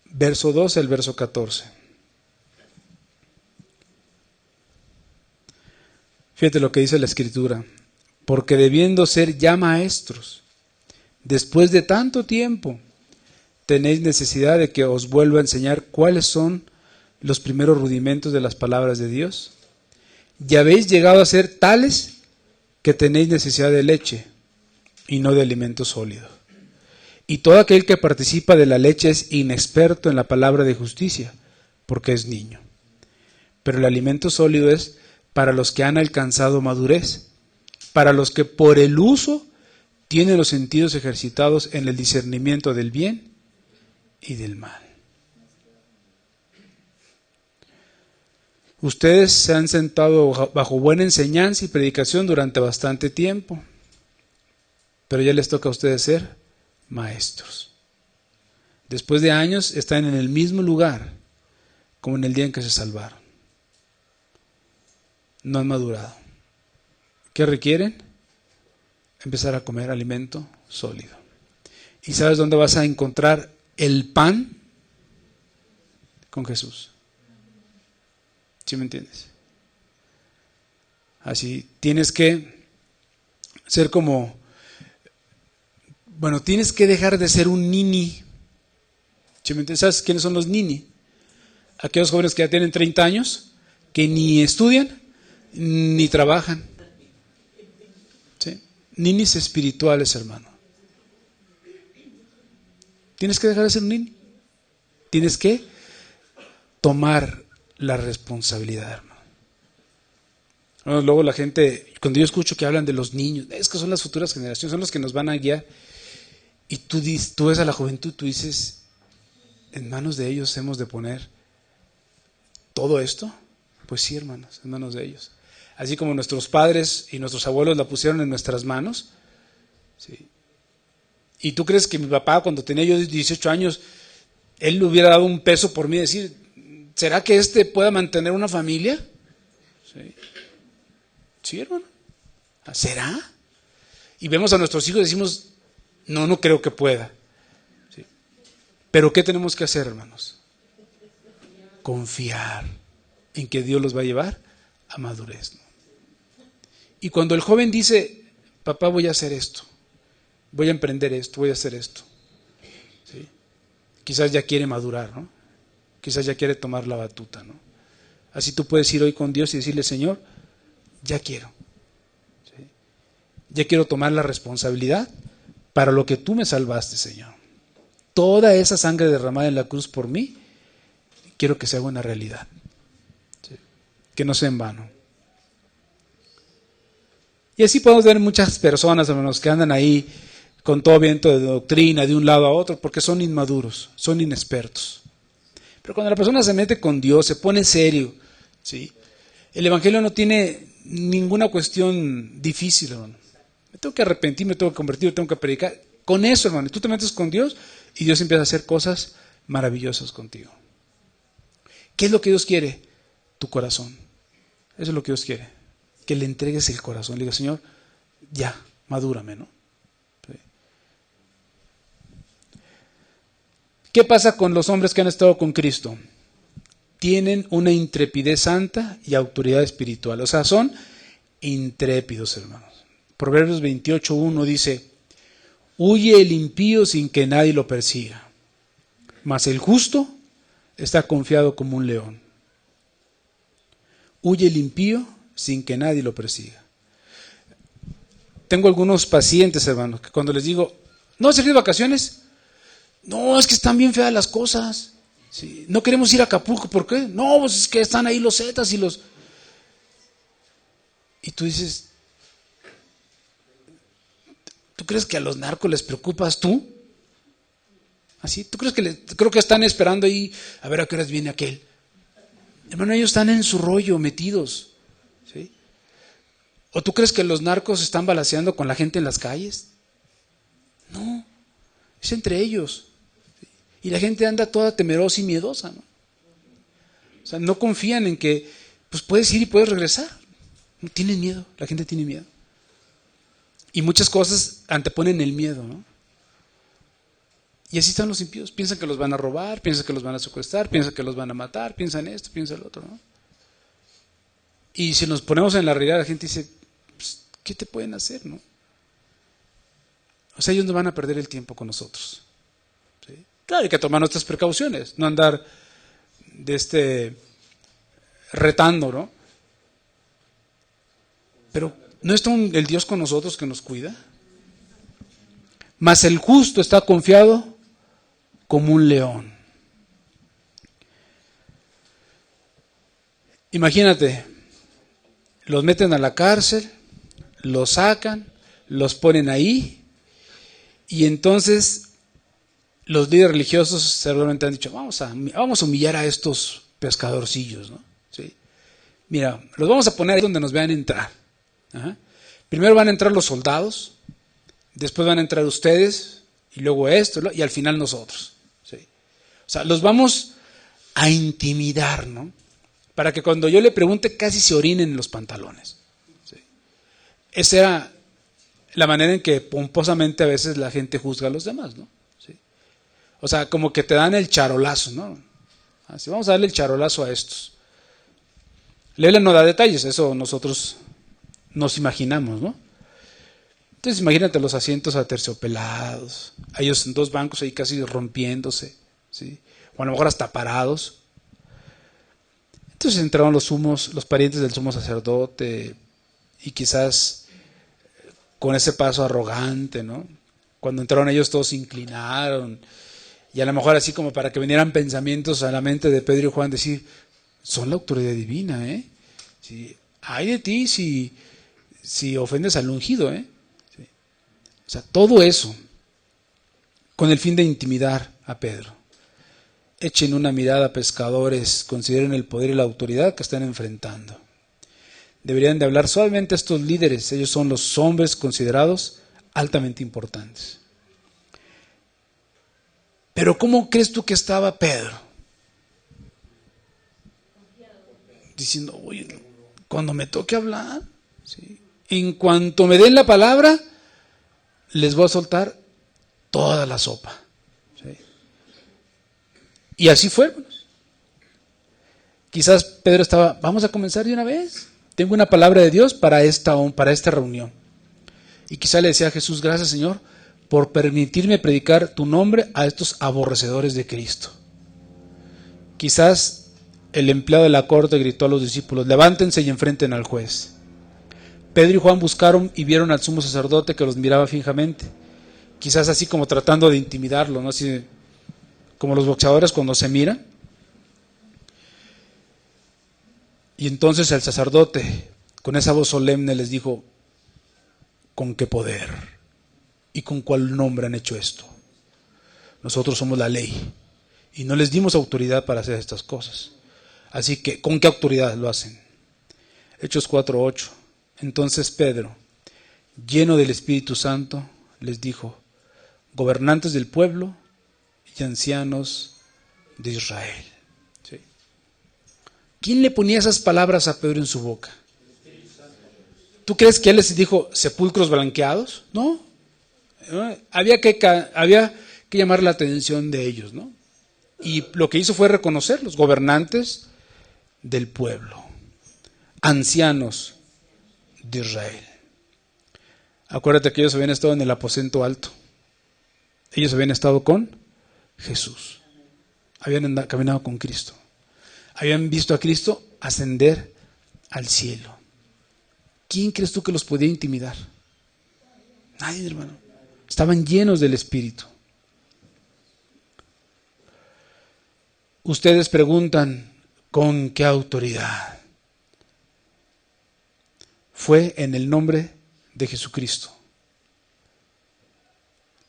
verso 12 al verso 14. Fíjate lo que dice la Escritura. Porque debiendo ser ya maestros, después de tanto tiempo, tenéis necesidad de que os vuelva a enseñar cuáles son los primeros rudimentos de las palabras de Dios. Ya habéis llegado a ser tales que tenéis necesidad de leche y no de alimento sólido. Y todo aquel que participa de la leche es inexperto en la palabra de justicia, porque es niño. Pero el alimento sólido es para los que han alcanzado madurez, para los que por el uso tienen los sentidos ejercitados en el discernimiento del bien y del mal. Ustedes se han sentado bajo buena enseñanza y predicación durante bastante tiempo, pero ya les toca a ustedes ser maestros. Después de años están en el mismo lugar como en el día en que se salvaron. No han madurado. ¿Qué requieren? Empezar a comer alimento sólido. ¿Y sabes dónde vas a encontrar el pan? Con Jesús. ¿Sí me entiendes? Así, tienes que ser como, Bueno, tienes que dejar de ser un nini. ¿Sabes quiénes son los nini? Aquellos jóvenes que ya tienen 30 años, que ni estudian, ni trabajan. ¿Sí? Ninis espirituales, hermano. Tienes que dejar de ser un nini. Tienes que tomar la responsabilidad, hermano. Bueno, luego la gente, cuando yo escucho que hablan de los niños, es que son las futuras generaciones, son los que nos van a guiar. Y tú ves a la juventud, tú dices, ¿en manos de ellos hemos de poner todo esto? Pues sí, hermanos, en manos de ellos. Así como nuestros padres y nuestros abuelos la pusieron en nuestras manos. ¿Sí? ¿Y tú crees que mi papá, cuando tenía yo 18 años, él le hubiera dado un peso por mí y decir, ¿será que pueda mantener una familia? Sí, sí, hermano. ¿Será? Y vemos a nuestros hijos y decimos, no creo que pueda. ¿Sí? Pero ¿qué tenemos que hacer, hermanos? Confiar en que Dios los va a llevar a madurez, ¿no? Y cuando el joven dice, papá, voy a hacer esto, voy a emprender esto, voy a hacer esto, ¿sí? Quizás ya quiere madurar, ¿no? Quizás ya quiere tomar la batuta, ¿no? Así tú puedes ir hoy con Dios y decirle, Señor, ya quiero, ¿sí? Ya quiero tomar la responsabilidad para lo que tú me salvaste, Señor. Toda esa sangre derramada en la cruz por mí, quiero que sea una realidad, ¿sí? Que no sea en vano. Y así podemos ver muchas personas, hermanos, que andan ahí con todo viento de doctrina de un lado a otro, porque son inmaduros, son inexpertos. Pero cuando la persona se mete con Dios, se pone serio, ¿sí? El Evangelio no tiene ninguna cuestión difícil, hermano. Me tengo que arrepentir, me tengo que convertir, me tengo que predicar. Con eso, hermano, tú te metes con Dios y Dios empieza a hacer cosas maravillosas contigo. ¿Qué es lo que Dios quiere? Tu corazón. Eso es lo que Dios quiere. Que le entregues el corazón. Le diga, Señor, ya, madúrame, ¿no? ¿Sí? ¿Qué pasa con los hombres que han estado con Cristo? Tienen una intrepidez santa y autoridad espiritual. O sea, son intrépidos, hermanos. Proverbios 28:1 dice, huye el impío sin que nadie lo persiga, mas el justo está confiado como un león. Huye el impío sin que nadie lo persiga. Tengo algunos pacientes, hermanos, que cuando les digo, ¿no vas a ir de vacaciones? No, es que están bien feas las cosas. Sí, no queremos ir a Acapulco, ¿por qué? No, pues es que están ahí los zetas y los... Y tú dices, ¿tú crees que a los narcos les preocupas tú? ¿Así? ¿Tú crees que creo que están esperando ahí a ver a qué horas viene aquel? Hermano, ellos están en su rollo, metidos. ¿Sí? ¿O tú crees que los narcos están balaceando con la gente en las calles? No, es entre ellos. ¿Sí? Y la gente anda toda temerosa y miedosa, ¿no? O sea, no confían en que pues puedes ir y puedes regresar. No tienen miedo, la gente tiene miedo. Y muchas cosas anteponen el miedo, ¿no? Y así están los impíos. Piensan que los van a robar, piensan que los van a secuestrar, piensan que los van a matar, piensan esto, piensan lo otro, ¿no? Y si nos ponemos en la realidad, la gente dice, pues, ¿qué te pueden hacer, no? O sea, ellos no van a perder el tiempo con nosotros. ¿Sí? Claro, hay que tomar nuestras precauciones, no andar retando, ¿no? Pero ¿no está el Dios con nosotros que nos cuida? Mas el justo está confiado como un león. Imagínate, los meten a la cárcel, los sacan, los ponen ahí, y entonces los líderes religiosos seguramente han dicho, vamos a humillar a estos pescadorcillos, ¿no? ¿Sí? Mira, los vamos a poner ahí donde nos vean entrar. Ajá. Primero van a entrar los soldados, después van a entrar ustedes, y luego esto, y al final nosotros. ¿Sí? O sea, los vamos a intimidar, ¿no? Para que cuando yo le pregunte casi se orinen en los pantalones. ¿Sí? Esa era la manera en que pomposamente a veces la gente juzga a los demás, ¿no? ¿Sí? O sea, como que te dan el charolazo, ¿no? Así, vamos a darle el charolazo a estos. Léela no da detalles, eso nosotros nos imaginamos, ¿no? Entonces imagínate los asientos aterciopelados, ellos en dos bancos ahí casi rompiéndose, ¿sí? O a lo mejor hasta parados. Entonces entraron los parientes del sumo sacerdote, y quizás con ese paso arrogante, ¿no? Cuando entraron ellos todos se inclinaron, y a lo mejor así como para que vinieran pensamientos a la mente de Pedro y Juan, decir, son la autoridad divina, ¿eh? Sí, ay de ti si ofendes al ungido, ¿eh? Sí. O sea, todo eso con el fin de intimidar a Pedro. Echen una mirada, pescadores, consideren el poder y la autoridad que están enfrentando. Deberían de hablar suavemente a estos líderes, ellos son los hombres considerados altamente importantes. Pero ¿cómo crees tú que estaba Pedro? Diciendo, oye, cuando me toque hablar, ¿sí? En cuanto me den la palabra, les voy a soltar toda la sopa. ¿Sí? Y así fue. Quizás Pedro estaba, vamos a comenzar de una vez. Tengo una palabra de Dios para esta reunión. Y quizás le decía a Jesús, gracias Señor, por permitirme predicar tu nombre a estos aborrecedores de Cristo. Quizás el empleado de la corte gritó a los discípulos, levántense y enfrenten al juez. Pedro y Juan buscaron y vieron al sumo sacerdote que los miraba fijamente. Quizás así como tratando de intimidarlo, ¿no? Así como los boxeadores cuando se miran. Y entonces el sacerdote, con esa voz solemne, les dijo, ¿con qué poder y con cuál nombre han hecho esto? Nosotros somos la ley y no les dimos autoridad para hacer estas cosas. Así que, ¿con qué autoridad lo hacen? Hechos 4:8. Entonces Pedro, lleno del Espíritu Santo, les dijo, gobernantes del pueblo y ancianos de Israel. ¿Sí? ¿Quién le ponía esas palabras a Pedro en su boca? ¿Tú crees que él les dijo sepulcros blanqueados? No. Había que llamar la atención de ellos, ¿no? Y lo que hizo fue reconocer los gobernantes del pueblo, ancianos de Israel. Acuérdate que ellos habían estado en el aposento alto. Ellos habían estado con Jesús. Habían caminado con Cristo. Habían visto a Cristo ascender al cielo. ¿Quién crees tú que los podía intimidar? Nadie, hermano. Estaban llenos del Espíritu. Ustedes preguntan, ¿con qué autoridad? Fue en el nombre de Jesucristo.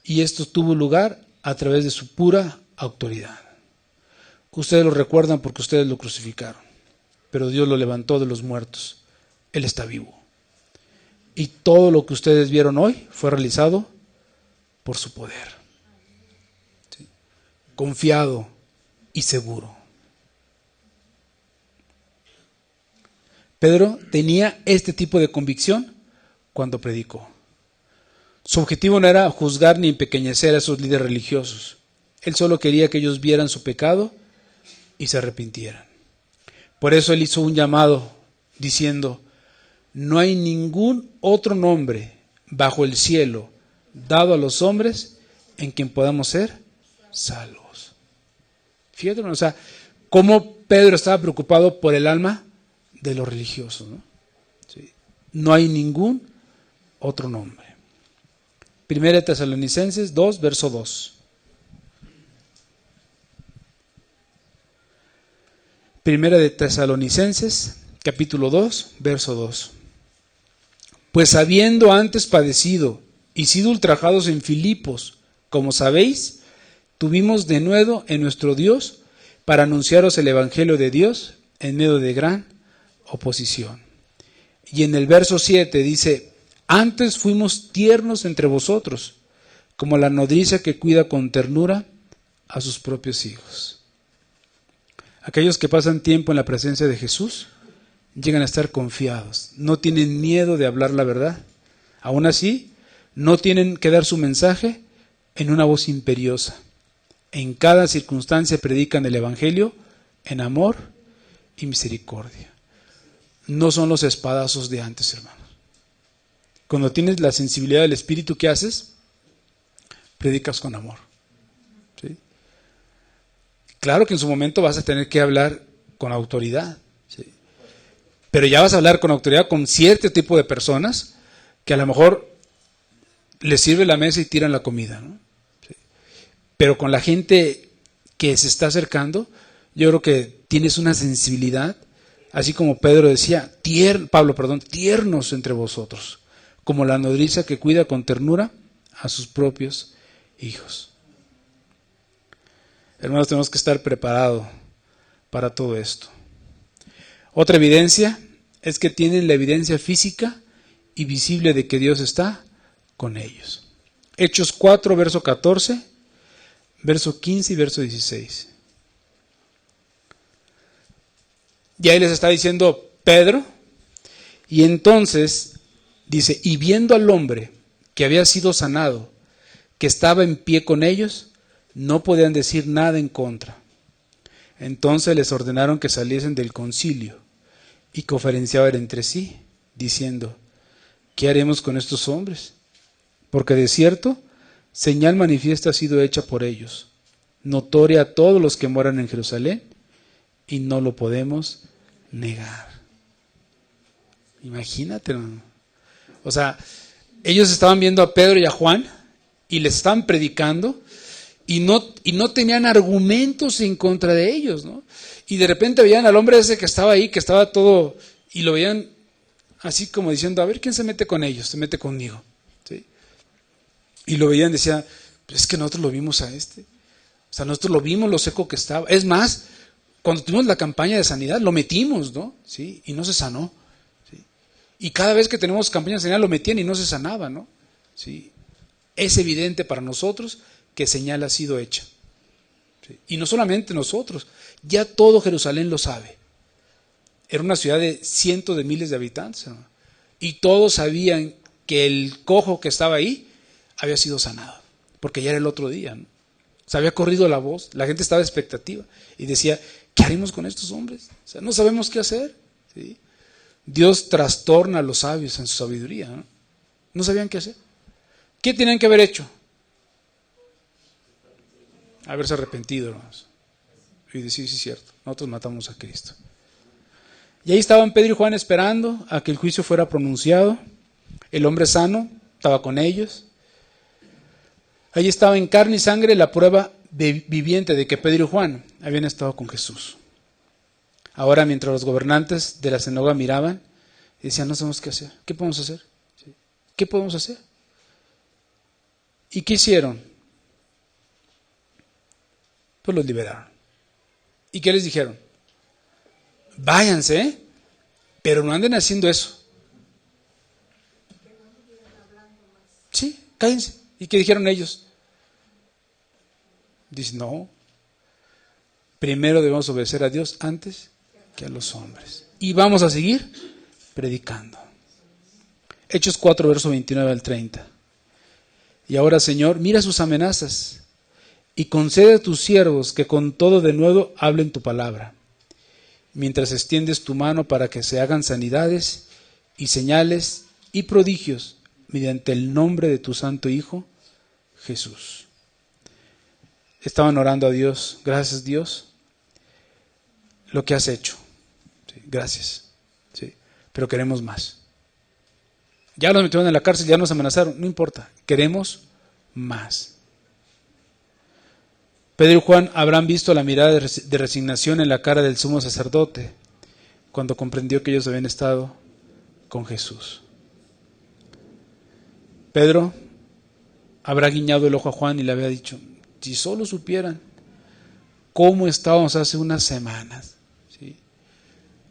Y esto tuvo lugar a través de su pura autoridad. Ustedes lo recuerdan porque ustedes lo crucificaron, pero Dios lo levantó de los muertos. Él está vivo. Y todo lo que ustedes vieron hoy fue realizado por su poder. ¿Sí? Confiado y seguro. Pedro tenía este tipo de convicción cuando predicó. Su objetivo no era juzgar ni empequeñecer a esos líderes religiosos. Él solo quería que ellos vieran su pecado y se arrepintieran. Por eso él hizo un llamado diciendo, no hay ningún otro nombre bajo el cielo dado a los hombres en quien podamos ser salvos. Fíjate, o sea, cómo Pedro estaba preocupado por el alma de los religiosos, ¿no? Sí. No hay ningún otro nombre. Primera de Tesalonicenses 2, verso 2. Primera de Tesalonicenses, capítulo 2, verso 2. Pues habiendo antes padecido y sido ultrajados en Filipos, como sabéis, tuvimos denuedo en nuestro Dios para anunciaros el Evangelio de Dios en medio de gran oposición. Y en el verso 7 dice, antes fuimos tiernos entre vosotros, como la nodriza que cuida con ternura a sus propios hijos. Aquellos que pasan tiempo en la presencia de Jesús llegan a estar confiados, no tienen miedo de hablar la verdad. Aún así, no tienen que dar su mensaje en una voz imperiosa. En cada circunstancia predican el Evangelio en amor y misericordia. No son los espadazos de antes, hermanos. Cuando tienes la sensibilidad del Espíritu, ¿qué haces? Predicas con amor. ¿Sí? Claro que en su momento vas a tener que hablar con autoridad. ¿Sí? Pero ya vas a hablar con autoridad con cierto tipo de personas que a lo mejor les sirve la mesa y tiran la comida, ¿no? ¿Sí? Pero con la gente que se está acercando, yo creo que tienes una sensibilidad, así como Pedro decía, Pablo, tiernos entre vosotros, como la nodriza que cuida con ternura a sus propios hijos. Hermanos, tenemos que estar preparados para todo esto. Otra evidencia es que tienen la evidencia física y visible de que Dios está con ellos. Hechos 4, verso 14, verso 15 y verso 16. Y ahí les está diciendo Pedro, y entonces dice, y viendo al hombre que había sido sanado, que estaba en pie con ellos, no podían decir nada en contra. Entonces les ordenaron que saliesen del concilio y conferenciaban entre sí, diciendo, ¿qué haremos con estos hombres? Porque de cierto, señal manifiesta ha sido hecha por ellos, notoria a todos los que moran en Jerusalén, y no lo podemos negar. Imagínate, ¿no? O sea, ellos estaban viendo a Pedro y a Juan y les estaban predicando y no tenían argumentos en contra de ellos, ¿no? Y de repente veían al hombre ese que estaba ahí, que estaba todo, y lo veían así como diciendo, a ver, ¿quién se mete con ellos? Se mete conmigo, ¿sí? Y lo veían y decían, pues es que nosotros lo vimos a este. O sea, nosotros lo vimos, lo seco que estaba. Es más, cuando tuvimos la campaña de sanidad, lo metimos, ¿no? ¿Sí? Y no se sanó. ¿Sí? Y cada vez que tenemos campaña de sanidad, lo metían y no se sanaba, ¿no? ¿Sí? Es evidente para nosotros que señal ha sido hecha. ¿Sí? Y no solamente nosotros, ya todo Jerusalén lo sabe. Era una ciudad de cientos de miles de habitantes, ¿no? Y todos sabían que el cojo que estaba ahí había sido sanado, porque ya era el otro día, ¿no? Se había corrido la voz, la gente estaba expectativa y decía, ¿qué haremos con estos hombres? O sea, no sabemos qué hacer. ¿Sí? Dios trastorna a los sabios en su sabiduría, ¿no? No sabían qué hacer. ¿Qué tenían que haber hecho? Haberse arrepentido, hermanos. Y decir, sí, es cierto, nosotros matamos a Cristo. Y ahí estaban Pedro y Juan esperando a que el juicio fuera pronunciado. El hombre sano estaba con ellos. Ahí estaba en carne y sangre la prueba viviente de que Pedro y Juan habían estado con Jesús. Ahora, mientras los gobernantes de la sinagoga miraban, decían, no sabemos qué hacer. ¿Qué podemos hacer? ¿Qué podemos hacer? ¿Y qué hicieron? Pues los liberaron. ¿Y qué les dijeron? Váyanse, pero no anden haciendo eso. Sí, cállense. ¿Y qué dijeron ellos? Dicen, no, primero debemos obedecer a Dios antes que a los hombres. Y vamos a seguir predicando. Hechos 4, verso 29 al 30. Y ahora, Señor, mira sus amenazas y concede a tus siervos que con todo de nuevo hablen tu palabra, mientras extiendes tu mano para que se hagan sanidades y señales y prodigios mediante el nombre de tu santo Hijo, Jesús. Estaban orando a Dios, gracias Dios, lo que has hecho. Sí, gracias. Sí, pero queremos más. Ya nos metieron en la cárcel, ya nos amenazaron, no importa, queremos más. Pedro y Juan habrán visto la mirada de resignación en la cara del sumo sacerdote cuando comprendió que ellos habían estado con Jesús. Pedro habrá guiñado el ojo a Juan y le había dicho, si solo supieran cómo estábamos hace unas semanas, ¿sí?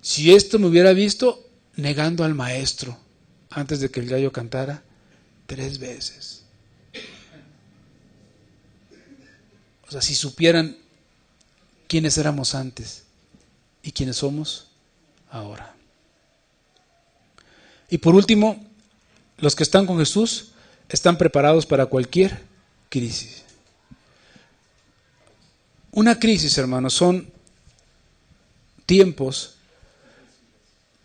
Si esto me hubiera visto negando al maestro antes de que el gallo cantara 3 veces. O sea, si supieran quiénes éramos antes y quiénes somos ahora. Y por último, los que están con Jesús están preparados para cualquier crisis. Una crisis, hermanos, son tiempos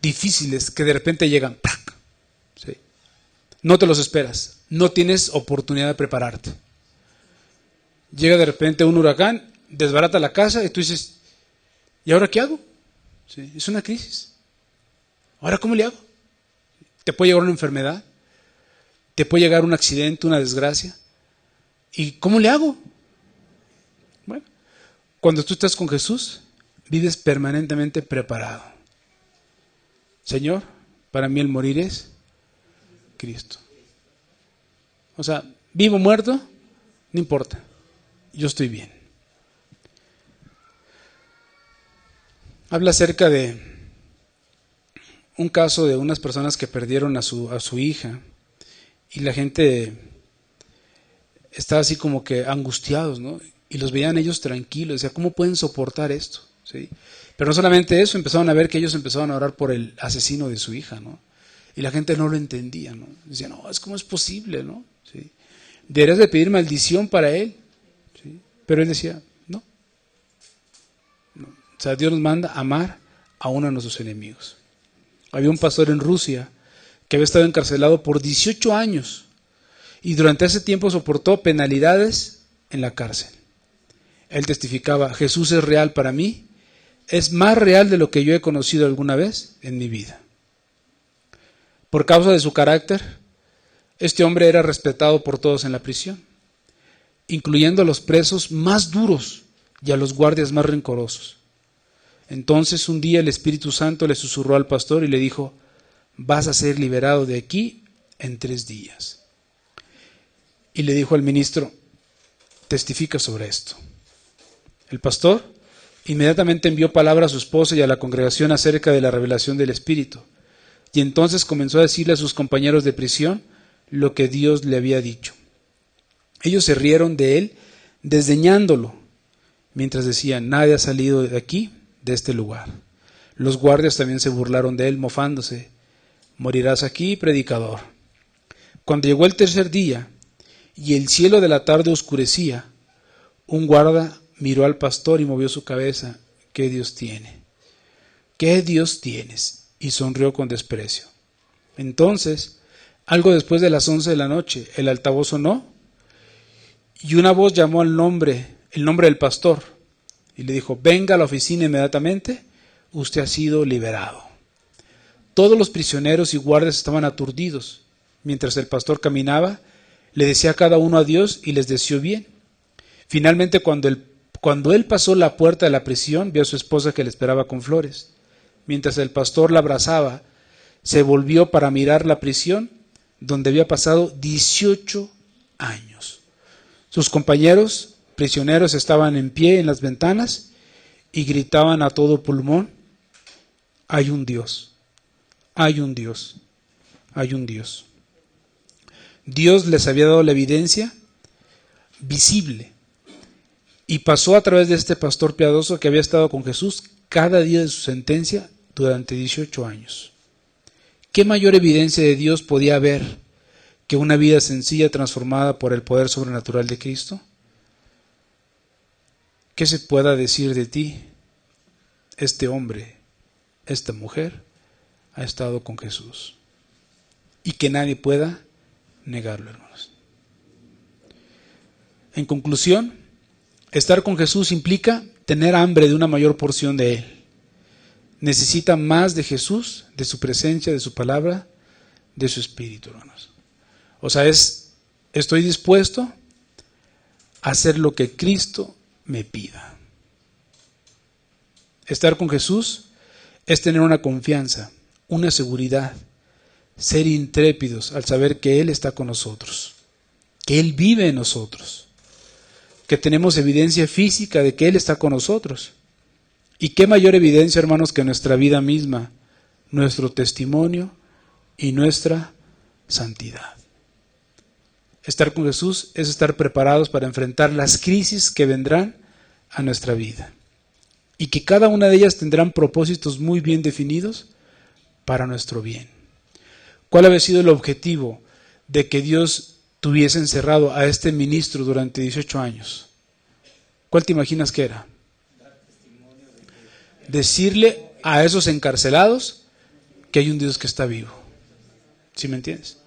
difíciles que de repente llegan. ¿Sí? No te los esperas, no tienes oportunidad de prepararte. Llega de repente un huracán, desbarata la casa y tú dices, ¿y ahora qué hago? Sí, es una crisis. ¿Ahora cómo le hago? Te puede llegar una enfermedad, te puede llegar un accidente, una desgracia. ¿Y cómo le hago? Bueno, cuando tú estás con Jesús, vives permanentemente preparado. Señor, para mí el morir es Cristo. O sea, vivo o muerto, no importa. Yo estoy bien. Habla acerca de un caso de unas personas que perdieron a su hija y la gente estaba así como que angustiados, ¿no? Y los veían ellos tranquilos, decía, ¿cómo pueden soportar esto? ¿Sí? Pero no solamente eso, empezaron a ver que ellos empezaban a orar por el asesino de su hija, ¿no? Y la gente no lo entendía, ¿no? Decía, no, ¿cómo es posible, no? ¿Sí? Deberías de pedir maldición para él, ¿sí? Pero él decía, no. O sea, Dios nos manda a amar a uno de nuestros enemigos. Había un pastor en Rusia que había estado encarcelado por 18 años y durante ese tiempo soportó penalidades en la cárcel. Él testificaba, Jesús es real para mí, es más real de lo que yo he conocido alguna vez en mi vida. Por causa de su carácter, este hombre era respetado por todos en la prisión, incluyendo a los presos más duros y a los guardias más rencorosos. Entonces un día el Espíritu Santo le susurró al pastor y le dijo, vas a ser liberado de aquí en 3 días. Y le dijo al ministro, testifica sobre esto. El pastor inmediatamente envió palabra a su esposa y a la congregación acerca de la revelación del Espíritu. Y entonces comenzó a decirle a sus compañeros de prisión lo que Dios le había dicho. Ellos se rieron de él, desdeñándolo, mientras decían, nadie ha salido de aquí, de este lugar. Los guardias también se burlaron de él, mofándose, morirás aquí, predicador. Cuando llegó el 3er día y el cielo de la tarde oscurecía, un guarda miró al pastor y movió su cabeza. ¿Qué Dios tiene? ¿Qué Dios tienes? Y sonrió con desprecio. Entonces, algo después de las 11 de la noche, el altavoz sonó y una voz llamó el nombre del pastor y le dijo, venga a la oficina inmediatamente, usted ha sido liberado. Todos los prisioneros y guardias estaban aturdidos. Mientras el pastor caminaba, le decía a cada uno adiós y les deseó bien. Finalmente, cuando él pasó la puerta de la prisión, vio a su esposa que le esperaba con flores. Mientras el pastor la abrazaba, se volvió para mirar la prisión donde había pasado 18 años. Sus compañeros prisioneros estaban en pie en las ventanas y gritaban a todo pulmón, hay un Dios, hay un Dios, hay un Dios. Dios les había dado la evidencia visible y pasó a través de este pastor piadoso que había estado con Jesús cada día de su sentencia durante 18 años. ¿Qué mayor evidencia de Dios podía haber que una vida sencilla transformada por el poder sobrenatural de Cristo? ¿Qué se pueda decir de ti? Este hombre, esta mujer, ha estado con Jesús. Y que nadie pueda negarlo, hermanos. En conclusión, estar con Jesús implica tener hambre de una mayor porción de Él. Necesita más de Jesús, de su presencia, de su palabra, de su espíritu, hermanos. O sea, estoy dispuesto a hacer lo que Cristo me pida. Estar con Jesús es tener una confianza, una seguridad, ser intrépidos al saber que Él está con nosotros, que Él vive en nosotros, que tenemos evidencia física de que Él está con nosotros. Y qué mayor evidencia, hermanos, que nuestra vida misma, nuestro testimonio y nuestra santidad. Estar con Jesús es estar preparados para enfrentar las crisis que vendrán a nuestra vida. Y que cada una de ellas tendrán propósitos muy bien definidos para nuestro bien. ¿Cuál había sido el objetivo de que Dios tuviese encerrado a este ministro durante 18 años? ¿Cuál te imaginas que era? Decirle a esos encarcelados que hay un Dios que está vivo. ¿Sí me entiendes?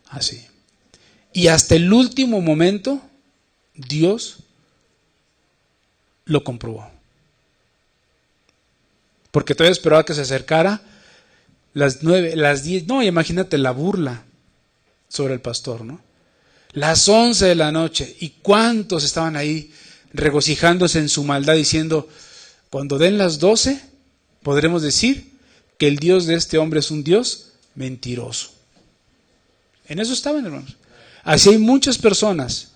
Así. Y hasta el último momento, Dios lo comprobó. Porque todavía esperaba que se acercara las 9, las 10, no, imagínate la burla sobre el pastor, ¿no? Las 11 de la noche, y cuántos estaban ahí regocijándose en su maldad diciendo, cuando den las 12, podremos decir que el Dios de este hombre es un Dios mentiroso. En eso estaban, hermanos. Así hay muchas personas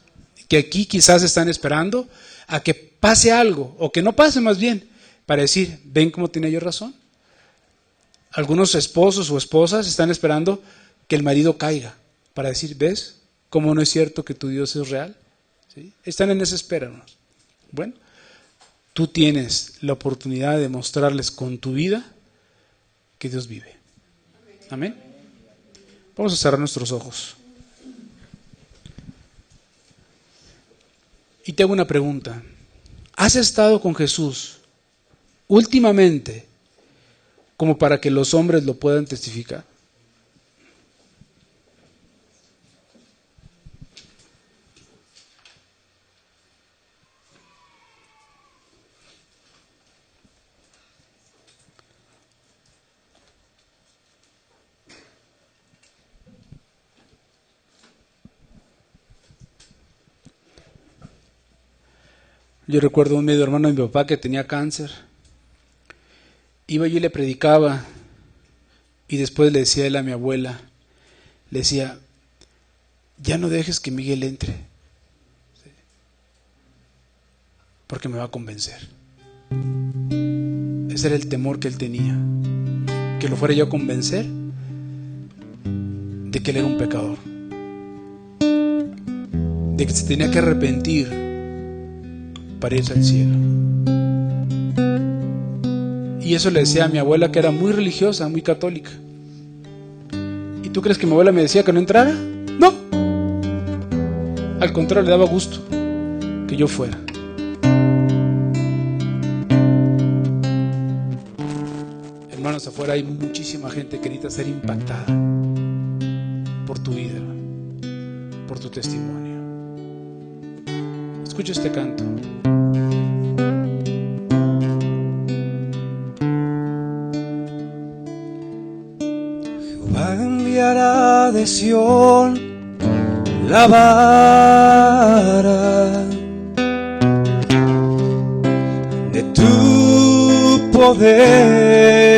que aquí quizás están esperando a que pase algo, o que no pase más bien, para decir, ¿ven cómo tenía yo razón? Algunos esposos o esposas están esperando que el marido caiga, para decir, ¿ves cómo no es cierto que tu Dios es real? ¿Sí? Están en esa espera, hermanos. Bueno, tú tienes la oportunidad de mostrarles con tu vida que Dios vive. Amén. Vamos a cerrar nuestros ojos. Y te hago una pregunta. ¿Has estado con Jesús últimamente como para que los hombres lo puedan testificar? Yo recuerdo un medio hermano de mi papá que tenía cáncer. Iba yo y le predicaba, y después le decía él a mi abuela, le decía, ya no dejes que Miguel entre, porque me va a convencer. Ese era el temor que él tenía, que lo fuera yo a convencer de que él era un pecador, de que se tenía que arrepentir para irse al cielo. Y eso le decía a mi abuela, que era muy religiosa, muy católica. ¿Y tú crees que mi abuela me decía que no entrara? No. Al contrario, le daba gusto que yo fuera. Hermanos, afuera hay muchísima gente que necesita ser impactada por tu vida, por tu testimonio. Escucha este canto. Enviará de Sión la vara de tu poder,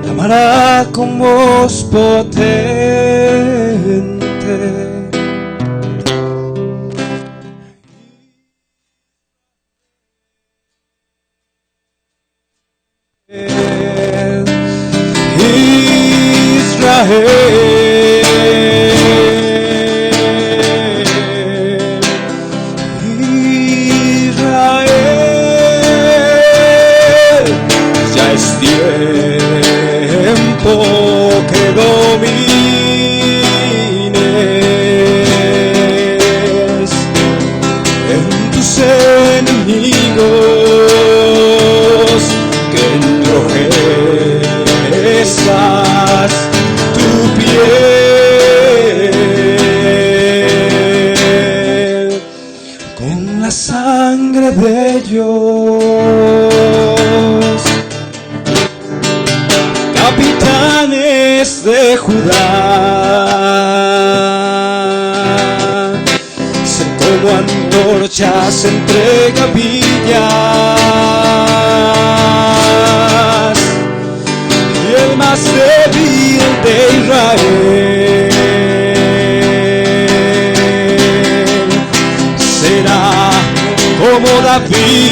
llamará con voz potente. Israel, ya es tiempo que domines en tus enemigos, que enrojezcas tu piel con la sangre de ellos. Capitanes de Judá, ser como antorchas entre gavillas, y el más débil de Israel será como David.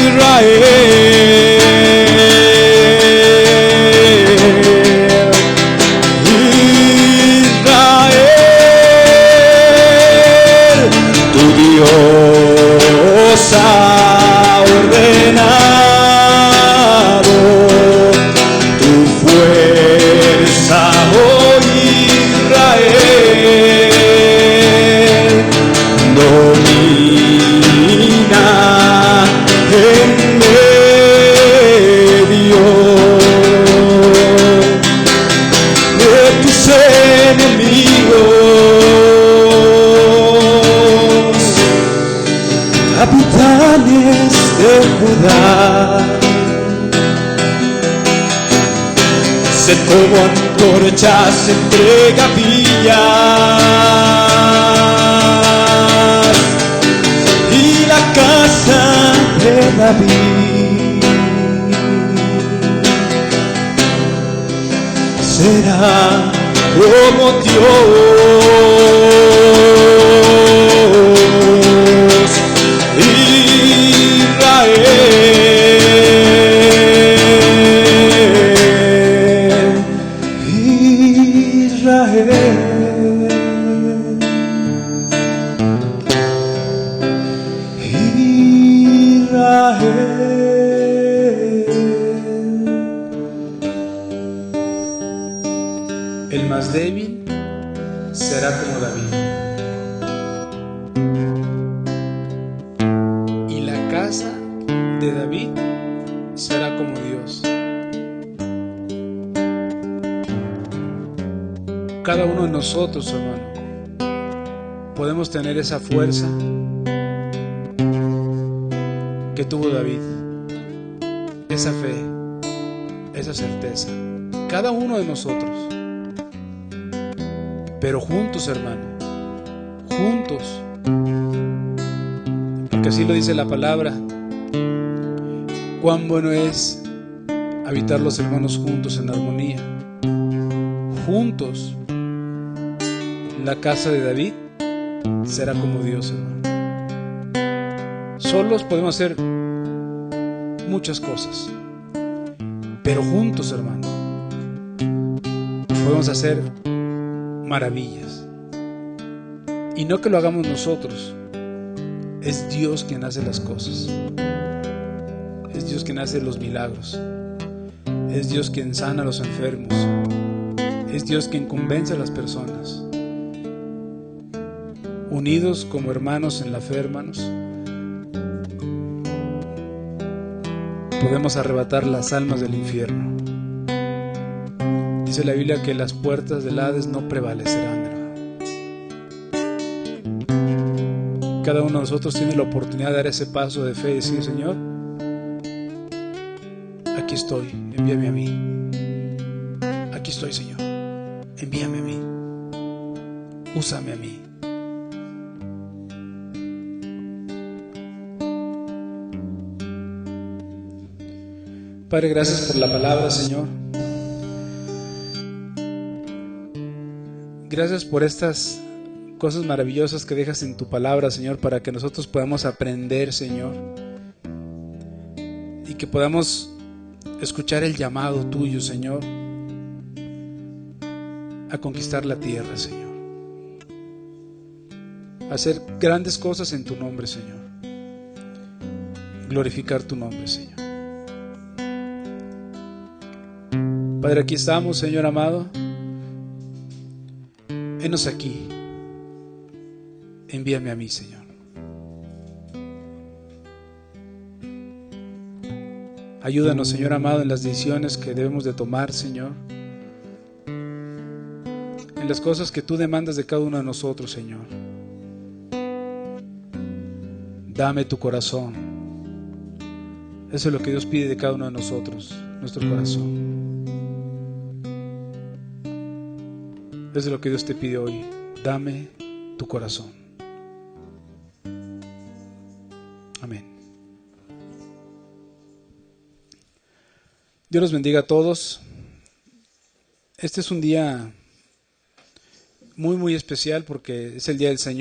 Israel, tu Dios ha ordenado tu fuerza hoy. Judá. Sed como antorchas entre gavillas, y la casa de David será como Dios, El más débil será como David, y la casa de David será como Dios. Cada uno de nosotros, hermano, podemos tener esa fuerza que tuvo David, esa fe, esa certeza. Cada uno de nosotros. Pero juntos, hermano, juntos, porque así lo dice la palabra. Cuán bueno es habitar los hermanos juntos en armonía. Juntos, la casa de David será como Dios, hermano. Solos podemos hacer muchas cosas, pero juntos, hermano, podemos hacer maravillas. Y no que lo hagamos nosotros, es Dios quien hace las cosas, es Dios quien hace los milagros, es Dios quien sana a los enfermos, es Dios quien convence a las personas. Unidos como hermanos en la fe, hermanos, podemos arrebatar las almas del infierno. Dice la Biblia que las puertas del Hades no prevalecerán, hermano. Cada uno de nosotros tiene la oportunidad de dar ese paso de fe y decir: Señor, aquí estoy, envíame a mí. Aquí estoy, Señor, envíame a mí. Úsame a mí. Padre, gracias por la palabra, Señor. Gracias por estas cosas maravillosas que dejas en tu palabra, Señor, para que nosotros podamos aprender, Señor, y que podamos escuchar el llamado tuyo, Señor, a conquistar la tierra, Señor, a hacer grandes cosas en tu nombre, Señor, glorificar tu nombre, Señor. Padre, aquí estamos, Señor amado. Henos aquí. Envíame a mí, Señor. Ayúdanos, Señor amado, en las decisiones que debemos de tomar, Señor. En las cosas que tú demandas de cada uno de nosotros, Señor. Dame tu corazón. Eso es lo que Dios pide de cada uno de nosotros, nuestro corazón. Eso es lo que Dios te pide hoy. Dame tu corazón. Amén. Dios los bendiga a todos. Este es un día muy, muy especial porque es el día del Señor.